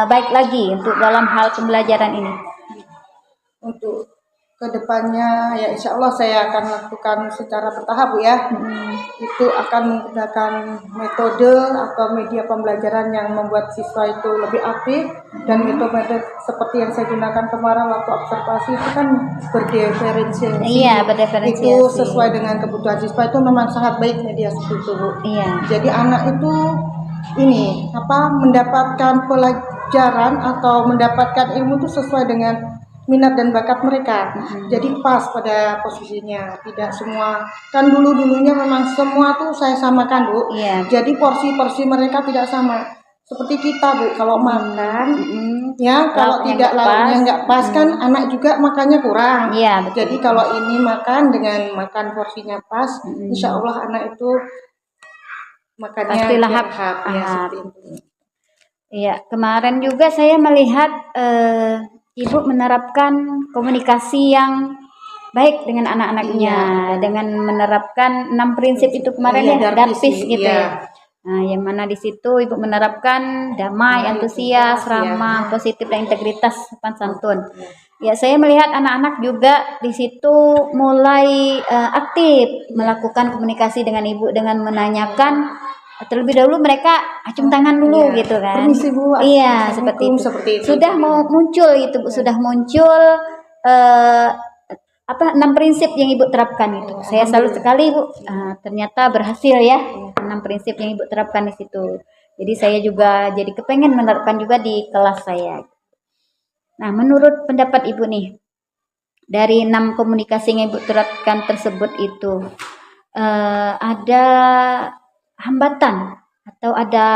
B: baik lagi untuk dalam hal pembelajaran ini?
A: Untuk kedepannya ya insya Allah saya akan lakukan secara bertahap Bu ya. Itu akan menggunakan metode atau media pembelajaran yang membuat siswa itu lebih aktif, dan metode seperti yang saya gunakan kemarin waktu observasi itu kan berdiferensiasi.
B: Berdiferensiasi.
A: Itu sesuai dengan kebutuhan siswa, itu memang sangat baik media seperti itu Bu. Jadi anak itu mendapatkan pelajaran atau mendapatkan ilmu itu sesuai dengan minat dan bakat mereka. Jadi pas pada posisinya, tidak semua. Kan dulunya memang semua tuh saya samakan, Bu.
B: Iya.
A: Jadi porsi-porsi mereka tidak sama. Seperti kita, Bu, kalau makan ya kalau
B: Lauknya
A: tidak
B: nggak
A: lauknya
B: pas.
A: nggak pas kan anak juga makannya kurang.
B: Iya, betul.
A: Jadi kalau ini makan dengan makan porsinya pas, insya Allah anak itu makannya
B: Pasti lahap.
A: ya, seperti itu.
B: Iya, kemarin juga saya melihat ibu menerapkan komunikasi yang baik dengan anak-anaknya, dengan menerapkan 6 prinsip itu kemarin
A: Iya,
B: ya, Darpis gitu
A: iya.
B: ya. Nah, yang mana di situ ibu menerapkan damai, antusias, ramah, positif dan integritas, sopan santun. Ya, saya melihat anak-anak juga di situ mulai aktif melakukan komunikasi dengan ibu dengan menanyakan. Terlebih dahulu mereka acung tangan dulu
A: Iya.
B: gitu kan.
A: Permisi, Bu.
B: Iya,
A: Assalamualaikum,
B: seperti
A: seperti
B: itu.
A: itu.
B: Sudah mau muncul itu, Bu. Sudah muncul 6 prinsip yang Ibu terapkan itu. Saya salut sekali, Bu. Ternyata berhasil ya. 6 prinsip yang Ibu terapkan di situ. Jadi saya juga jadi kepengen menerapkan juga di kelas saya. Nah, menurut pendapat Ibu nih, dari 6 komunikasi yang Ibu terapkan tersebut itu ada hambatan atau ada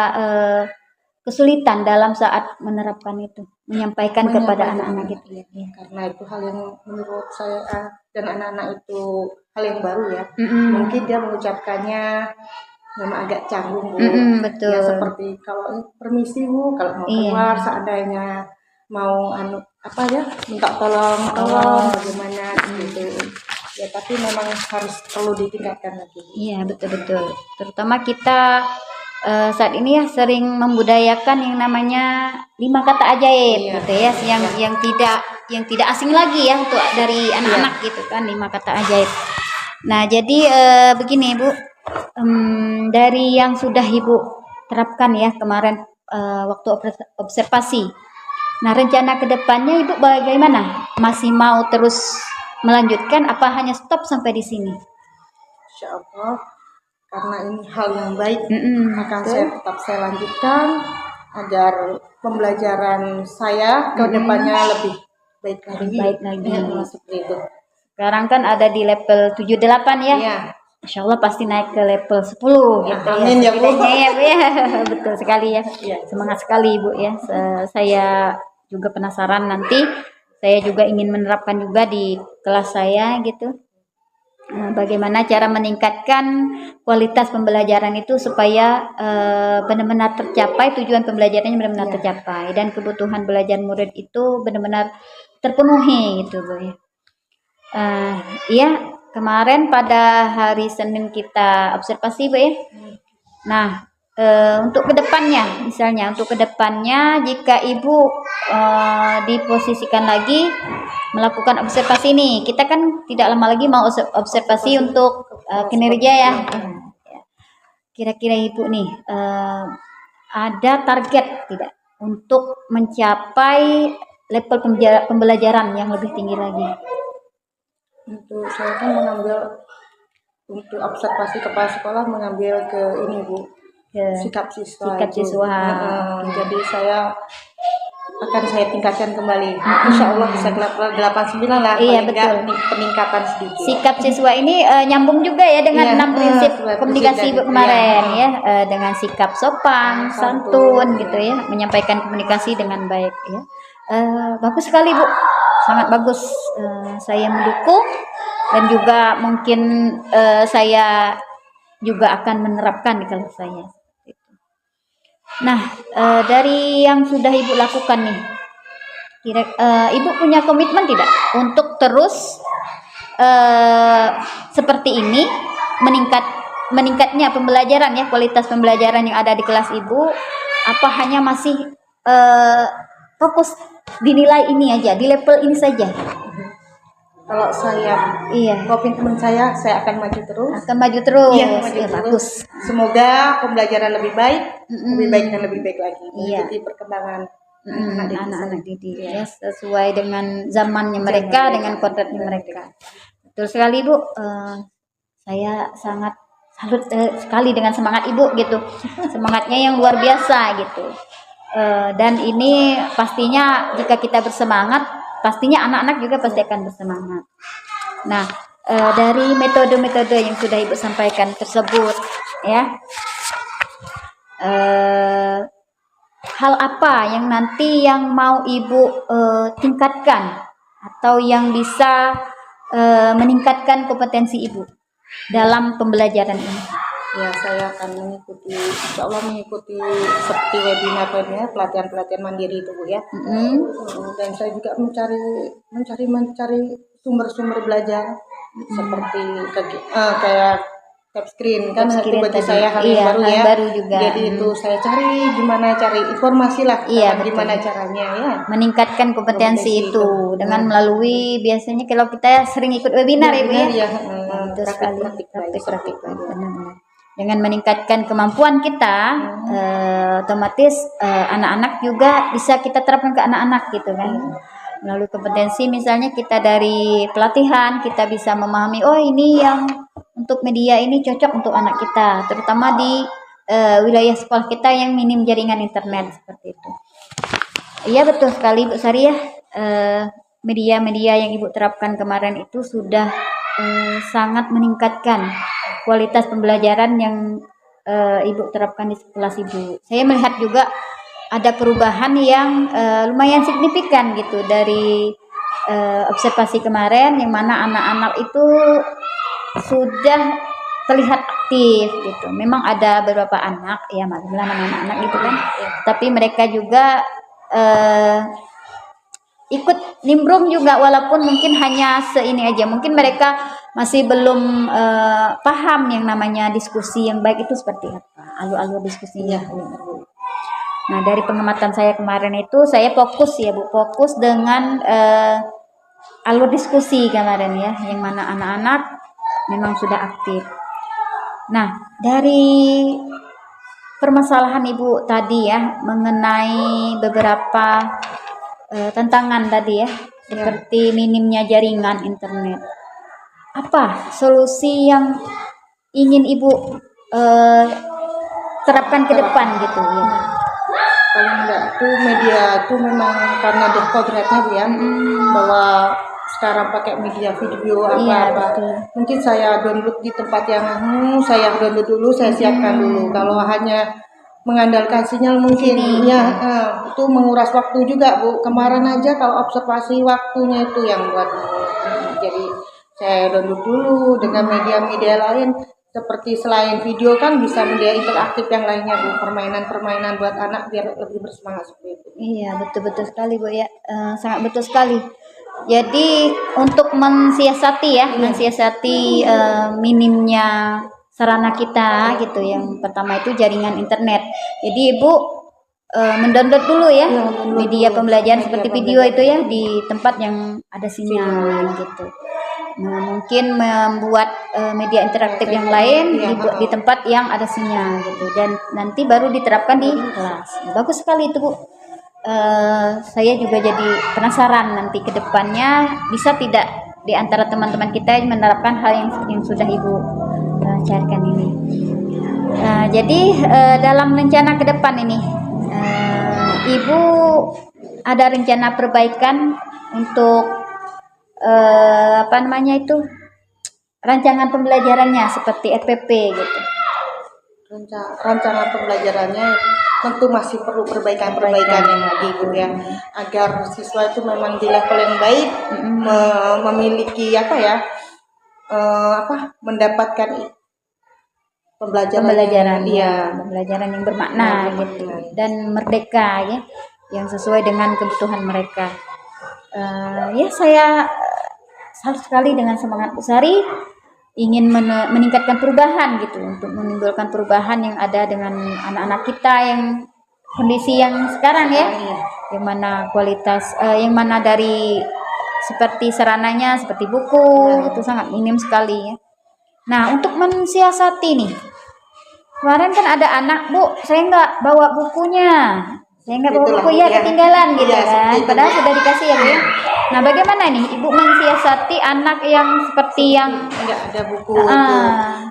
B: kesulitan dalam saat menerapkan itu, menyampaikan kepada anak-anak itu. Ya.
A: Karena itu hal yang menurut saya dan anak-anak itu hal yang baru ya. Mungkin dia mengucapkannya memang agak canggung, Bu.
B: Betul.
A: Ya seperti kalau permisi, Bu, kalau mau keluar seandainya mau minta tolong bagaimana gitu. Ya tapi memang harus perlu ditingkatkan lagi.
B: Iya, betul. Terutama kita saat ini ya sering membudayakan yang namanya 5 kata ajaib gitu ya, yang tidak asing lagi ya untuk dari anak-anak gitu kan, 5 kata ajaib. Nah, jadi begini, Bu, dari yang sudah Ibu terapkan ya kemarin waktu observasi. Nah, rencana kedepannya Ibu bagaimana? Masih mau terus melanjutkan apa hanya stop sampai di sini?
A: Insya Allah, karena ini hal yang baik, akan saya lanjutkan agar pembelajaran saya ke depannya lebih baik lagi. Seperti itu.
B: Sekarang kan ada di level 78 ya.
A: Iya.
B: Insya Allah pasti naik ke level 10 gitu
A: amin ya, Bu.
B: Ya, betul sekali ya. Semangat sekali Ibu ya. Saya juga penasaran nanti. Saya juga ingin menerapkan juga di kelas saya gitu. Bagaimana cara meningkatkan kualitas pembelajaran itu supaya benar-benar tercapai, tujuan pembelajarannya benar-benar tercapai dan kebutuhan belajar murid itu benar-benar terpenuhi gitu, Bu ya. Iya, kemarin pada hari Senin kita observasi, Bu ya. Nah, untuk kedepannya, misalnya untuk kedepannya jika Ibu diposisikan lagi melakukan observasi ini, kita kan tidak lama lagi mau observasi untuk kinerja ya. Kira-kira Ibu nih ada target tidak untuk mencapai level pembelajaran yang lebih tinggi lagi?
A: Untuk saya kan mengambil untuk observasi kepala sekolah mengambil ke ini, Bu. Sikap siswa. Jadi saya akan tingkatkan kembali. Insya Allah bisa ke level 89 lah.
B: Iya, betul.
A: Peningkatan sedikit.
B: Sikap siswa ini nyambung juga ya dengan 6 prinsip komunikasi Ibu kemarin ya. Dengan sikap sopan, santun gitu ya, menyampaikan komunikasi dengan baik ya. Bagus sekali, Bu. Sangat bagus. Saya mendukung dan juga mungkin saya juga akan menerapkan di kelas saya. Nah, dari yang sudah Ibu lakukan nih, Ibu punya komitmen tidak untuk terus seperti ini meningkatnya pembelajaran ya, kualitas pembelajaran yang ada di kelas Ibu? Apa hanya masih fokus di nilai ini aja, di level ini saja?
A: Kalau saya, komitmen saya akan maju terus.
B: Akan maju terus.
A: Iya, maju terus.
B: Bagus.
A: Semoga pembelajaran lebih baik, lebih baik dan lebih baik lagi. Mengikuti perkembangan
B: anak-anak didik ya, sesuai dengan zamannya mereka, dengan kodratnya mereka. Betul sekali, Bu. Saya sangat salut sekali dengan semangat Ibu gitu. Semangatnya yang luar biasa gitu. Dan ini pastinya jika kita bersemangat, pastinya anak-anak juga pasti akan bersemangat. Nah, dari metode-metode yang sudah Ibu sampaikan tersebut, ya, hal apa yang nanti yang mau Ibu tingkatkan atau yang bisa meningkatkan kompetensi Ibu dalam pembelajaran ini?
A: Ya, saya akan mengikuti, insya Allah mengikuti seperti webinar-webinar pelatihan-pelatihan mandiri itu, Bu, ya. Dan saya juga mencari sumber-sumber belajar seperti kayak tap screen kan
B: Tap screen
A: itu bagi
B: tadi.
A: saya hal
B: Iya,
A: yang baru
B: hal
A: ya.
B: baru juga.
A: Jadi itu saya cari gimana cari informasi lah,
B: Iya, betul.
A: gimana caranya ya.
B: Meningkatkan kompetensi itu dengan melalui biasanya kalau kita sering ikut webinar ya, Bu, ya.
A: Ya,
B: Betul sekali.
A: praktik-praktik
B: Praktik. Benar-benar. Dengan meningkatkan kemampuan kita, otomatis anak-anak juga bisa kita terapkan ke anak-anak gitu kan. Melalui kompetensi misalnya kita dari pelatihan kita bisa memahami, oh ini yang untuk media ini cocok untuk anak kita, terutama di wilayah sekolah kita yang minim jaringan internet seperti itu. Iya betul sekali Bu Sari ya. Media-media yang Ibu terapkan kemarin itu sudah sangat meningkatkan kualitas pembelajaran yang Ibu terapkan di kelas Ibu. Saya melihat juga ada perubahan yang lumayan signifikan gitu dari observasi kemarin, yang mana anak-anak itu sudah terlihat aktif gitu. Memang ada beberapa anak ya malah anak-anak gitu kan, tapi mereka juga ikut nimbrung juga, walaupun mungkin hanya seini aja. Mungkin mereka masih belum paham yang namanya diskusi yang baik itu seperti apa, alur-alur diskusinya. Nah, dari pengamatan saya kemarin itu saya fokus ya Bu, fokus dengan alur diskusi kemarin ya, yang mana anak-anak memang sudah aktif. Nah, dari permasalahan Ibu tadi ya mengenai beberapa tantangan tadi ya, seperti minimnya jaringan internet. Apa solusi yang ingin Ibu terapkan ke depan gitu ya?
A: Paling enggak itu media itu memang karena kodratnya Bu ya, bahwa sekarang pakai media video apa-apa. Mungkin saya download di tempat yang saya download dulu, saya siapkan dulu. Kalau hanya mengandalkan sinyal mungkin itu menguras waktu juga Bu. Kemarin aja kalau observasi waktunya itu yang buat jadi saya download dulu dengan media-media lain. Seperti selain video kan bisa media interaktif yang lainnya Bu, permainan-permainan buat anak biar lebih bersemangat seperti itu.
B: Iya betul betul sekali Bu ya, sangat betul sekali. Jadi untuk mensiasati ya, mensiasati minimnya sarana kita gitu. Yang pertama itu jaringan internet. Jadi Ibu mendownload dulu ya media pembelajaran seperti video itu ya di tempat yang ada sinyal gitu. Nah, mungkin membuat media interaktif yang lain di tempat yang ada sinyal gitu, dan nanti baru diterapkan di kelas. Bagus sekali itu Bu. Saya juga jadi penasaran nanti ke depannya bisa tidak di antara teman-teman kita yang menerapkan hal yang sudah Ibu carikan ini. Jadi dalam rencana ke depan ini Ibu ada rencana perbaikan untuk rancangan pembelajarannya seperti FPP gitu.
A: Rancangan pembelajarannya tentu masih perlu perbaikan-perbaikan yang lagi gitu ya, agar siswa itu memang di level yang baik, memiliki mendapatkan pembelajaran
B: yang bermakna gitu dan merdeka ya, yang sesuai dengan kebutuhan mereka. Saya salut sekali dengan semangat Bu Sari ingin meningkatkan perubahan gitu, untuk menimbulkan perubahan yang ada dengan anak-anak kita yang kondisi yang sekarang ya, yang mana kualitas yang mana dari seperti sarananya seperti buku itu sangat minim sekali ya. Nah, untuk mensiasati nih, kemarin kan ada anak Bu, saya nggak bawa bukunya. Saya nggak bawa buku ya, ketinggalan gitu kan. Padahal sudah dikasih ya Bu. Nah, bagaimana nih Ibu mensiasati anak yang seperti yang
A: nggak ada buku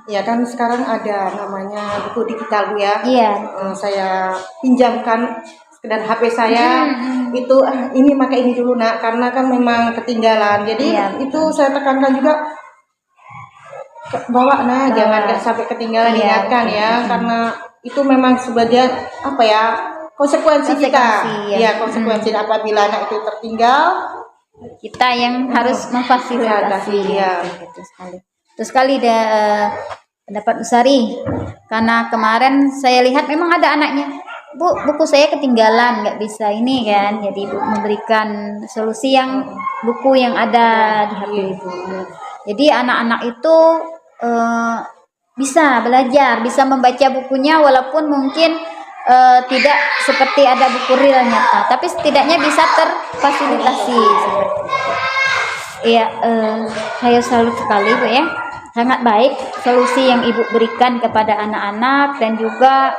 A: ya kan sekarang ada namanya buku digital Bu ya.
B: Iya.
A: Saya pinjamkan sekedar HP saya itu ini pakai ini dulu nak, karena kan memang ketinggalan. Jadi
B: Iya.
A: itu saya tekankan juga bawa nah, jangan nggak sampai ketinggalan,
B: Iya,
A: ingatkan
B: betul.
A: ya, karena itu memang sebagian apa ya konsekuensi kita.
B: Konsekuensi, ya.
A: Konsekuensi apabila anak itu tertinggal.
B: Kita yang harus memfasilitasi.
A: Iya.
B: Betul sekali. Betul sekali pendapat Bu Sari. Karena kemarin saya lihat memang ada anaknya. Bu, buku saya ketinggalan, nggak bisa ini kan. Jadi Ibu memberikan solusi yang buku yang ada di HP Ibu. Jadi anak-anak itu bisa belajar, bisa membaca bukunya walaupun mungkin tidak seperti ada buku real nyata, tapi setidaknya bisa terfasilitasi seperti itu. Iya, saya salut sekali Bu ya, sangat baik solusi yang Ibu berikan kepada anak-anak dan juga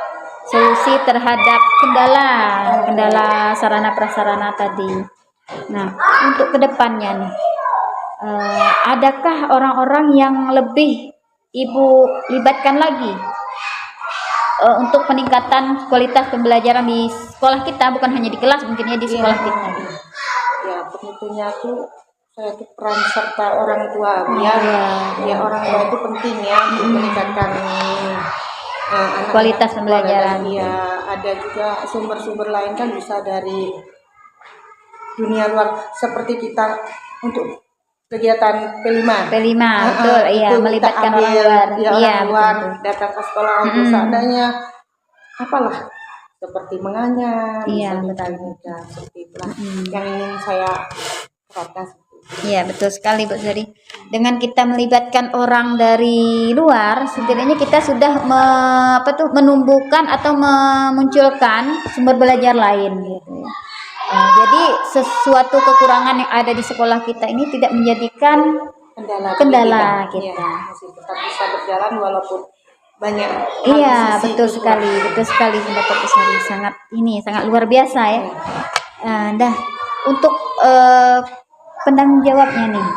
B: solusi terhadap kendala sarana prasarana tadi. Nah, untuk kedepannya nih, adakah orang-orang yang lebih Ibu libatkan lagi untuk peningkatan kualitas pembelajaran di sekolah kita, bukan hanya di kelas, mungkin ya di sekolah kita.
A: Ya, tentunya tuh saya tuh peran serta orang tua ya orang tua itu penting ya untuk meningkatkan anak-anak
B: Kualitas pembelajaran.
A: Iya, ada juga sumber-sumber lain kan bisa dari dunia luar seperti kita untuk kegiatan P5.
B: Betul, iya,
A: itu
B: melibatkan
A: kita
B: orang
A: ambil,
B: luar.
A: ya,
B: Iya,
A: orang luar
B: betul.
A: datang ke sekolah untuk seadanya apalah seperti menganyam,
B: Iya,
A: bisa
B: betul.
A: kita seperti itulah yang ingin saya katakan.
B: Iya, betul sekali Bu Sari. Dengan kita melibatkan orang dari luar, setidaknya kita sudah menumbuhkan atau memunculkan sumber belajar lain gitu ya. Jadi sesuatu kekurangan yang ada di sekolah kita ini tidak menjadikan kendala
A: bagi
B: kita.
A: Ya, masih tetap bisa berjalan walaupun banyak hal
B: Iya,
A: di sisi
B: betul
A: itu.
B: sekali pendapat Bu Sari, sangat luar biasa ya. Dah untuk penanggung jawabnya nih,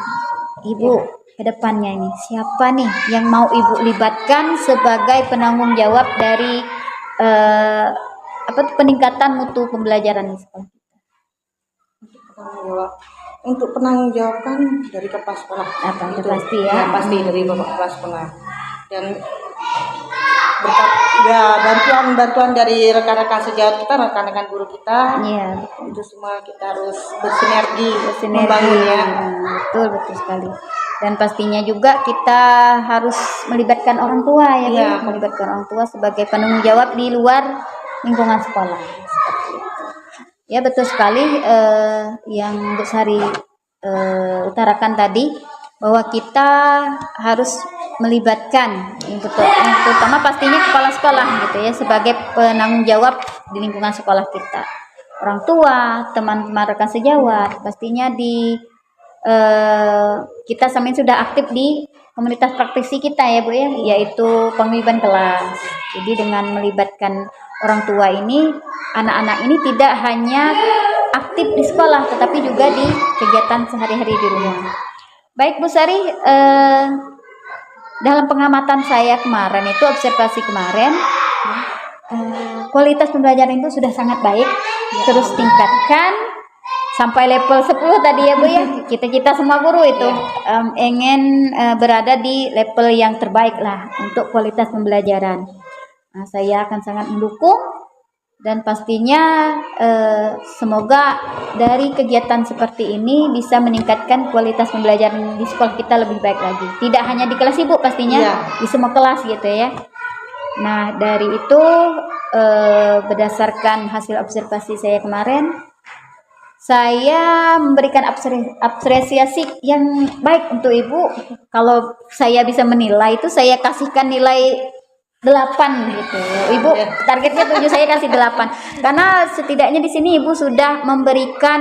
B: Ibu ke depannya ini siapa nih yang mau Ibu libatkan sebagai penanggung jawab dari peningkatan mutu pembelajaran di sekolah?
A: Untuk penanggung jawab kan dari kepala sekolah.
B: Itu pasti ya.
A: Pasti dari bapak kepala sekolah. Dan bantuan dari rekan-rekan sejawat kita, rekan-rekan guru kita.
B: Iya,
A: Itu semua kita harus bersinergi.
B: membangun
A: ya.
B: Betul sekali. Dan pastinya juga kita harus melibatkan orang tua ya, Bu.
A: Iya.
B: Melibatkan orang tua sebagai penanggung jawab di luar lingkungan sekolah. Seperti itu. Ya, betul sekali yang Bu Sari utarakan tadi, bahwa kita harus melibatkan yang terutama pastinya kepala sekolah gitu ya sebagai penanggung jawab di lingkungan sekolah kita. Orang tua, teman-teman rekan sejawat, pastinya kita sampai sudah aktif di komunitas praktisi kita ya Bu ya, yaitu paguyuban kelas. Jadi dengan melibatkan orang tua ini, anak-anak ini tidak hanya aktif di sekolah, tetapi juga di kegiatan sehari-hari di rumah. Baik Bu Sari, dalam pengamatan saya kemarin itu, observasi kemarin, kualitas pembelajaran itu sudah sangat baik, terus tingkatkan sampai level 10 tadi ya Bu ya. Kita semua guru itu ingin berada di level yang terbaik lah untuk kualitas pembelajaran. Nah, saya akan sangat mendukung dan pastinya semoga dari kegiatan seperti ini bisa meningkatkan kualitas pembelajaran di sekolah kita lebih baik lagi. Tidak hanya di kelas Ibu pastinya, di semua kelas gitu ya. Nah, dari itu berdasarkan hasil observasi saya kemarin, saya memberikan apresiasi yang baik untuk Ibu. Kalau saya bisa menilai itu, saya kasihkan nilai 8 gitu. Ibu targetnya 7, saya kasih 8. Karena setidaknya di sini Ibu sudah memberikan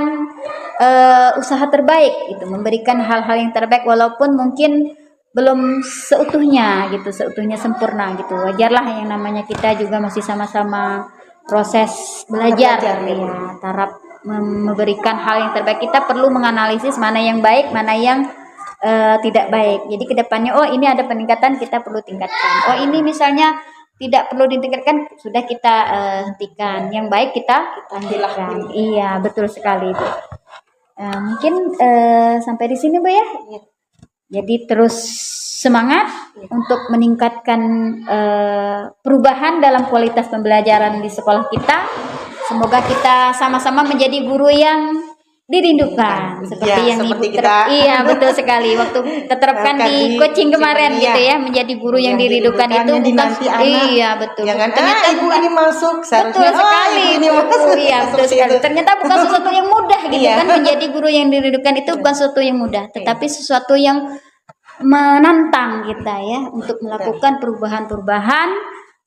B: usaha terbaik gitu, memberikan hal-hal yang terbaik walaupun mungkin belum seutuhnya gitu, seutuhnya sempurna gitu. Wajarlah, yang namanya kita juga masih sama-sama proses belajar ya, taraf memberikan hal yang terbaik. Kita perlu menganalisis mana yang baik, mana yang tidak baik. Jadi kedepannya, oh ini ada peningkatan, kita perlu tingkatkan. Oh ini misalnya tidak perlu ditingkatkan, sudah kita hentikan. Yang baik kita lanjutkan. Iya, betul sekali Bu. Mungkin sampai di sini Bu ya. Jadi terus semangat untuk meningkatkan perubahan dalam kualitas pembelajaran di sekolah kita. Semoga kita sama-sama menjadi guru yang dirindukan seperti yang
A: seperti
B: Ibu
A: kita.
B: iya betul sekali waktu terapkan di coaching kemarin gitu ya, menjadi guru yang dirindukan itu
A: yang dinanti anak.
B: iya betul.
A: Jangan
B: Ternyata
A: ibu
B: bukan-
A: ini masuk
B: betul
A: seharusnya
B: sekali
A: ibu ini masuk.
B: iya betul sekali. Ternyata bukan sesuatu yang mudah gitu
A: Iya.
B: kan, menjadi guru yang dirindukan itu bukan sesuatu yang mudah, tetapi sesuatu yang menantang kita ya untuk melakukan perubahan-perubahan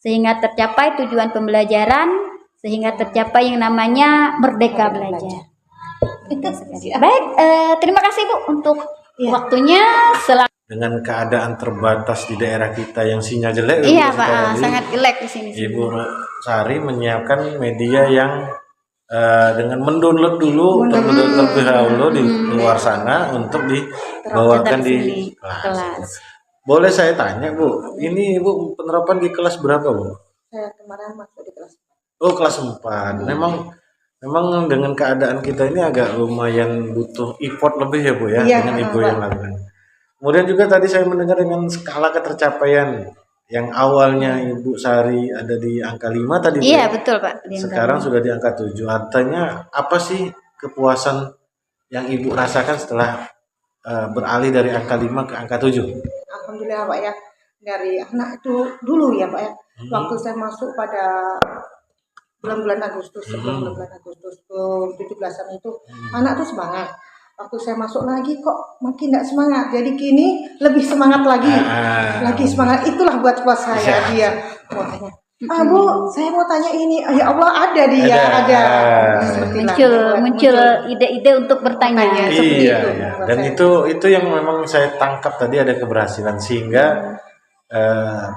B: sehingga tercapai tujuan pembelajaran, sehingga tercapai yang namanya merdeka belajar. Baik, terima kasih Bu untuk waktunya.
C: Dengan keadaan terbatas di daerah kita yang sinyal jelek,
B: Iya
C: Bu
B: Pak,
C: Sari,
B: sangat jelek di sini.
C: Ibu Sari menyiapkan media yang dengan mendownload dulu terlebih dahulu di luar sana untuk dibawakan di kelas. Boleh saya tanya Bu, ini Ibu penerapan di kelas berapa Bu?
A: Saya kemarin masuk di kelas.
C: Oh kelas 4. Memang dengan keadaan kita ini agak lumayan butuh effort lebih ya Bu ya,
A: Iya,
C: dengan Ibu
A: Pak.
C: yang lakukan. Kemudian juga tadi saya mendengar dengan skala ketercapaian yang awalnya Ibu Sari ada di angka 5 tadi Bu,
B: Iya
C: ya?
B: betul Pak.
C: Sekarang sudah di angka 7. Artinya apa sih kepuasan yang Ibu rasakan setelah beralih dari angka 5 ke angka 7?
A: Alhamdulillah Pak ya, dari anak itu dulu ya Pak ya, waktu saya masuk pada bulan-bulan Agustus, sebelum bulan Agustus ke 17-an itu, anak tuh semangat. Waktu saya masuk lagi kok makin tidak semangat, jadi kini lebih semangat lagi, lagi semangat. Itulah buat saya dia. Bu, saya mau tanya ini, ya Allah ada dia, ada. Seperti
B: Muncul ide-ide untuk bertanya.
A: seperti
C: Iya,
A: itu.
C: iya. Dan itu yang memang saya tangkap tadi ada keberhasilan sehingga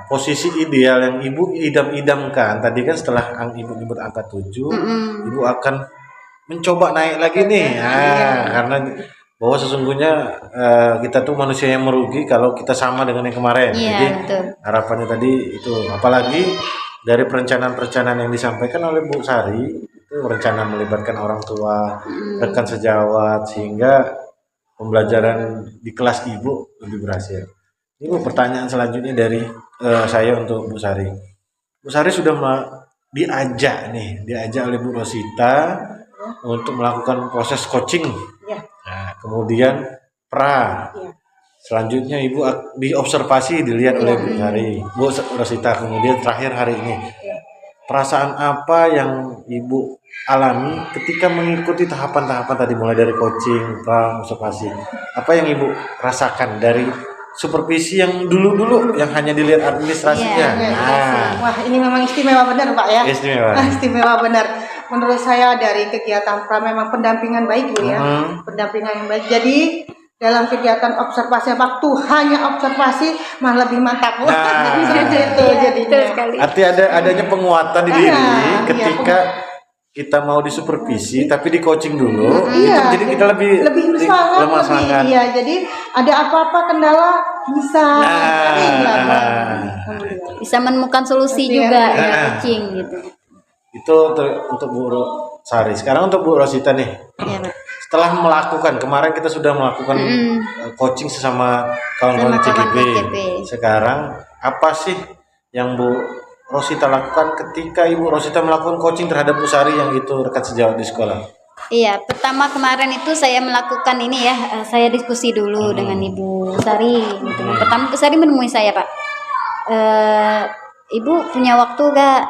C: posisi ideal yang Ibu idam-idamkan tadi kan setelah Ibu nyebut angka 7, Ibu akan mencoba naik lagi nih. Karena bahwa sesungguhnya kita tuh manusia yang merugi kalau kita sama dengan yang kemarin.
B: Iya,
C: Jadi
B: betul.
C: harapannya tadi itu, apalagi dari perencanaan-perencanaan yang disampaikan oleh Bu Sari itu rencana melibatkan orang tua, rekan sejawat sehingga pembelajaran di kelas Ibu lebih berhasil. Ini Bu, pertanyaan selanjutnya dari saya untuk Bu Sari. Bu Sari sudah diajak oleh Bu Rosita untuk melakukan proses coaching.
A: Ya.
C: Nah, kemudian pra.
A: Ya.
C: Selanjutnya Ibu diobservasi, dilihat oleh Bu Sari, Bu Rosita, kemudian terakhir hari ini. Perasaan apa yang Ibu alami ketika mengikuti tahapan-tahapan tadi mulai dari coaching, pra, observasi? Apa yang Ibu rasakan dari supervisi yang dulu-dulu yang hanya dilihat administrasinya?
A: Wah, ini memang istimewa benar Pak ya.
C: Istimewa.
A: Istimewa benar. Menurut saya dari kegiatan pra memang pendampingan baik Bu ya. Pendampingan yang baik. Jadi dalam kegiatan observasi waktu hanya observasi malah lebih mantap. Seperti itu jadinya.
C: Arti adanya penguatan di diri ketika kita mau disupervisi tapi di coaching dulu, itu jadi kita lebih
A: semangat. Iya, jadi ada apa-apa kendala bisa
B: bisa menemukan solusi juga ya, coaching gitu.
C: Itu untuk Bu Sari. Sekarang untuk Bu Rosita nih.
B: Iya, Pak.
C: Setelah melakukan, kemarin kita sudah melakukan coaching sesama kawan-kawan CGP. Sekarang apa sih yang Bu Rosita lakukan ketika Ibu Rosita melakukan coaching terhadap Bu Sari yang itu rekan sejawat di sekolah?
B: Iya, pertama kemarin itu saya melakukan ini ya, saya diskusi dulu dengan Ibu Sari. Gitu. Pertama Ibu Sari menemui saya, Pak. Ibu punya waktu gak?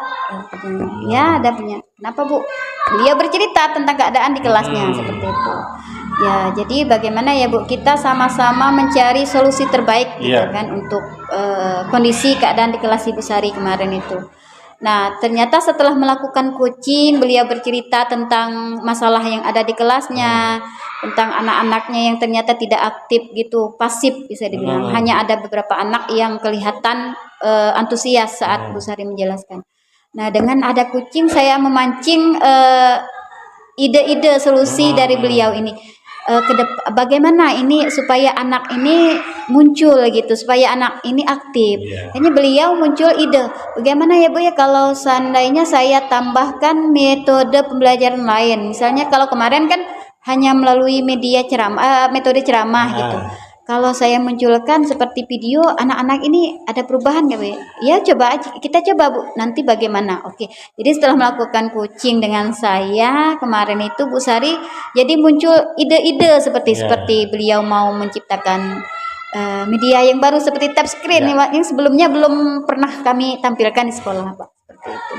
B: Ya, ada punya. Kenapa Bu? Beliau bercerita tentang keadaan di kelasnya seperti itu. Ya, jadi bagaimana ya Bu, kita sama-sama mencari solusi terbaik gitu kan untuk kondisi keadaan di kelas Ibu Sari kemarin itu. Nah, ternyata setelah melakukan coaching, beliau bercerita tentang masalah yang ada di kelasnya, tentang anak-anaknya yang ternyata tidak aktif gitu, pasif bisa dibilang. Hanya ada beberapa anak yang kelihatan antusias saat Bu Sari menjelaskan. Nah, dengan ada coaching saya memancing ide-ide solusi dari beliau ini. bagaimana ini supaya anak ini muncul gitu, supaya anak ini aktif.
C: Iya.
B: Hanya beliau muncul ide, bagaimana ya Bu ya kalau seandainya saya tambahkan metode pembelajaran lain. Misalnya kalau kemarin kan hanya melalui media ceramah, metode ceramah gitu. Kalau saya munculkan seperti video, anak-anak ini ada perubahan nggak Bu? Ya coba aja, kita coba Bu, nanti bagaimana? Oke, jadi setelah melakukan coaching dengan saya kemarin itu Bu Sari, jadi muncul ide-ide seperti beliau mau menciptakan media yang baru seperti touchscreen yang sebelumnya belum pernah kami tampilkan di sekolah Pak. Seperti itu.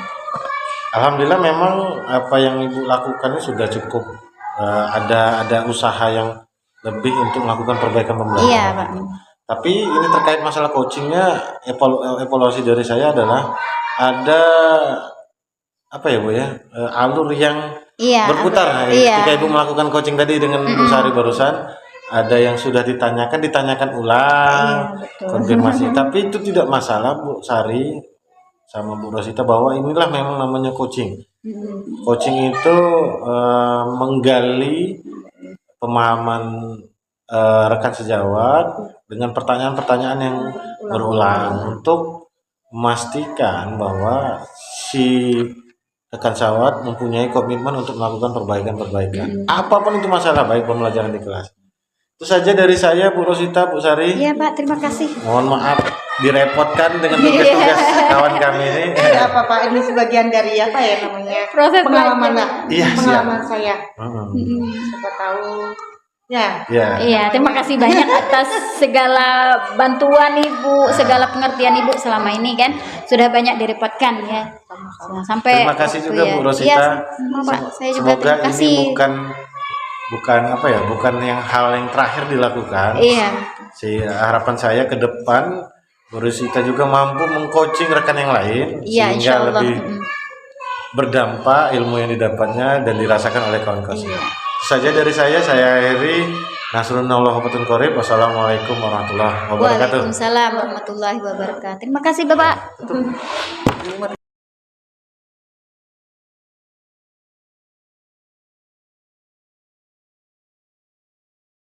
C: Alhamdulillah memang apa yang Ibu lakukan ini sudah cukup, ada usaha yang lebih untuk melakukan perbaikan pembelajaran.
B: Iya Pak.
C: Tapi ini terkait masalah coachingnya, evaluasi dari saya adalah ada apa ya Bu ya, alur yang berputar. Ketika Ibu melakukan coaching tadi dengan Bu Sari barusan, ada yang sudah ditanyakan ulang, konfirmasi. Tapi itu tidak masalah Bu Sari sama Bu Rosita, bahwa inilah memang namanya coaching. Coaching itu menggali pemahaman rekan sejawat dengan pertanyaan-pertanyaan yang berulang untuk memastikan bahwa si rekan sejawat mempunyai komitmen untuk melakukan perbaikan-perbaikan. Apapun itu masalah, baik pembelajaran di kelas. Itu saja dari saya, Bu Rosita, Bu Sari.
B: Iya Pak, terima kasih.
C: Mohon maaf direpotkan dengan tugas-tugas kawan kami ini.
A: Tidak apa-apa, ini sebagian dari apa ya namanya?
B: Proses
A: pengalaman lah.
C: Iya,
A: Pengalaman saya.
C: Mm-mm.
A: Siapa tahu. Ya.
C: Ya.
B: Iya, terima kasih banyak atas segala bantuan Ibu, segala pengertian Ibu selama ini kan sudah banyak direpotkan ya. Sampai
C: Terima kasih juga
B: waktu
C: Bu
B: ya.
C: Rosita.
B: Iya, sama, Pak. Saya juga
C: Semoga
B: terima kasih.
C: ini bukan apa ya, bukan yang hal yang terakhir dilakukan.
B: Iya.
C: Harapan saya ke depan Bu Rosita juga mampu mengcoaching rekan yang lain
B: Iya,
C: sehingga
B: insyaallah.
C: lebih berdampak ilmu yang didapatnya dan dirasakan oleh kawan-kawan.
B: Iya.
C: Itu saja dari saya akhiri. Nasrullah wafatun qorib. Wassalamualaikum warahmatullahi wabarakatuh.
B: Waalaikumsalam warahmatullahi wabarakatuh. Terima kasih Bapak.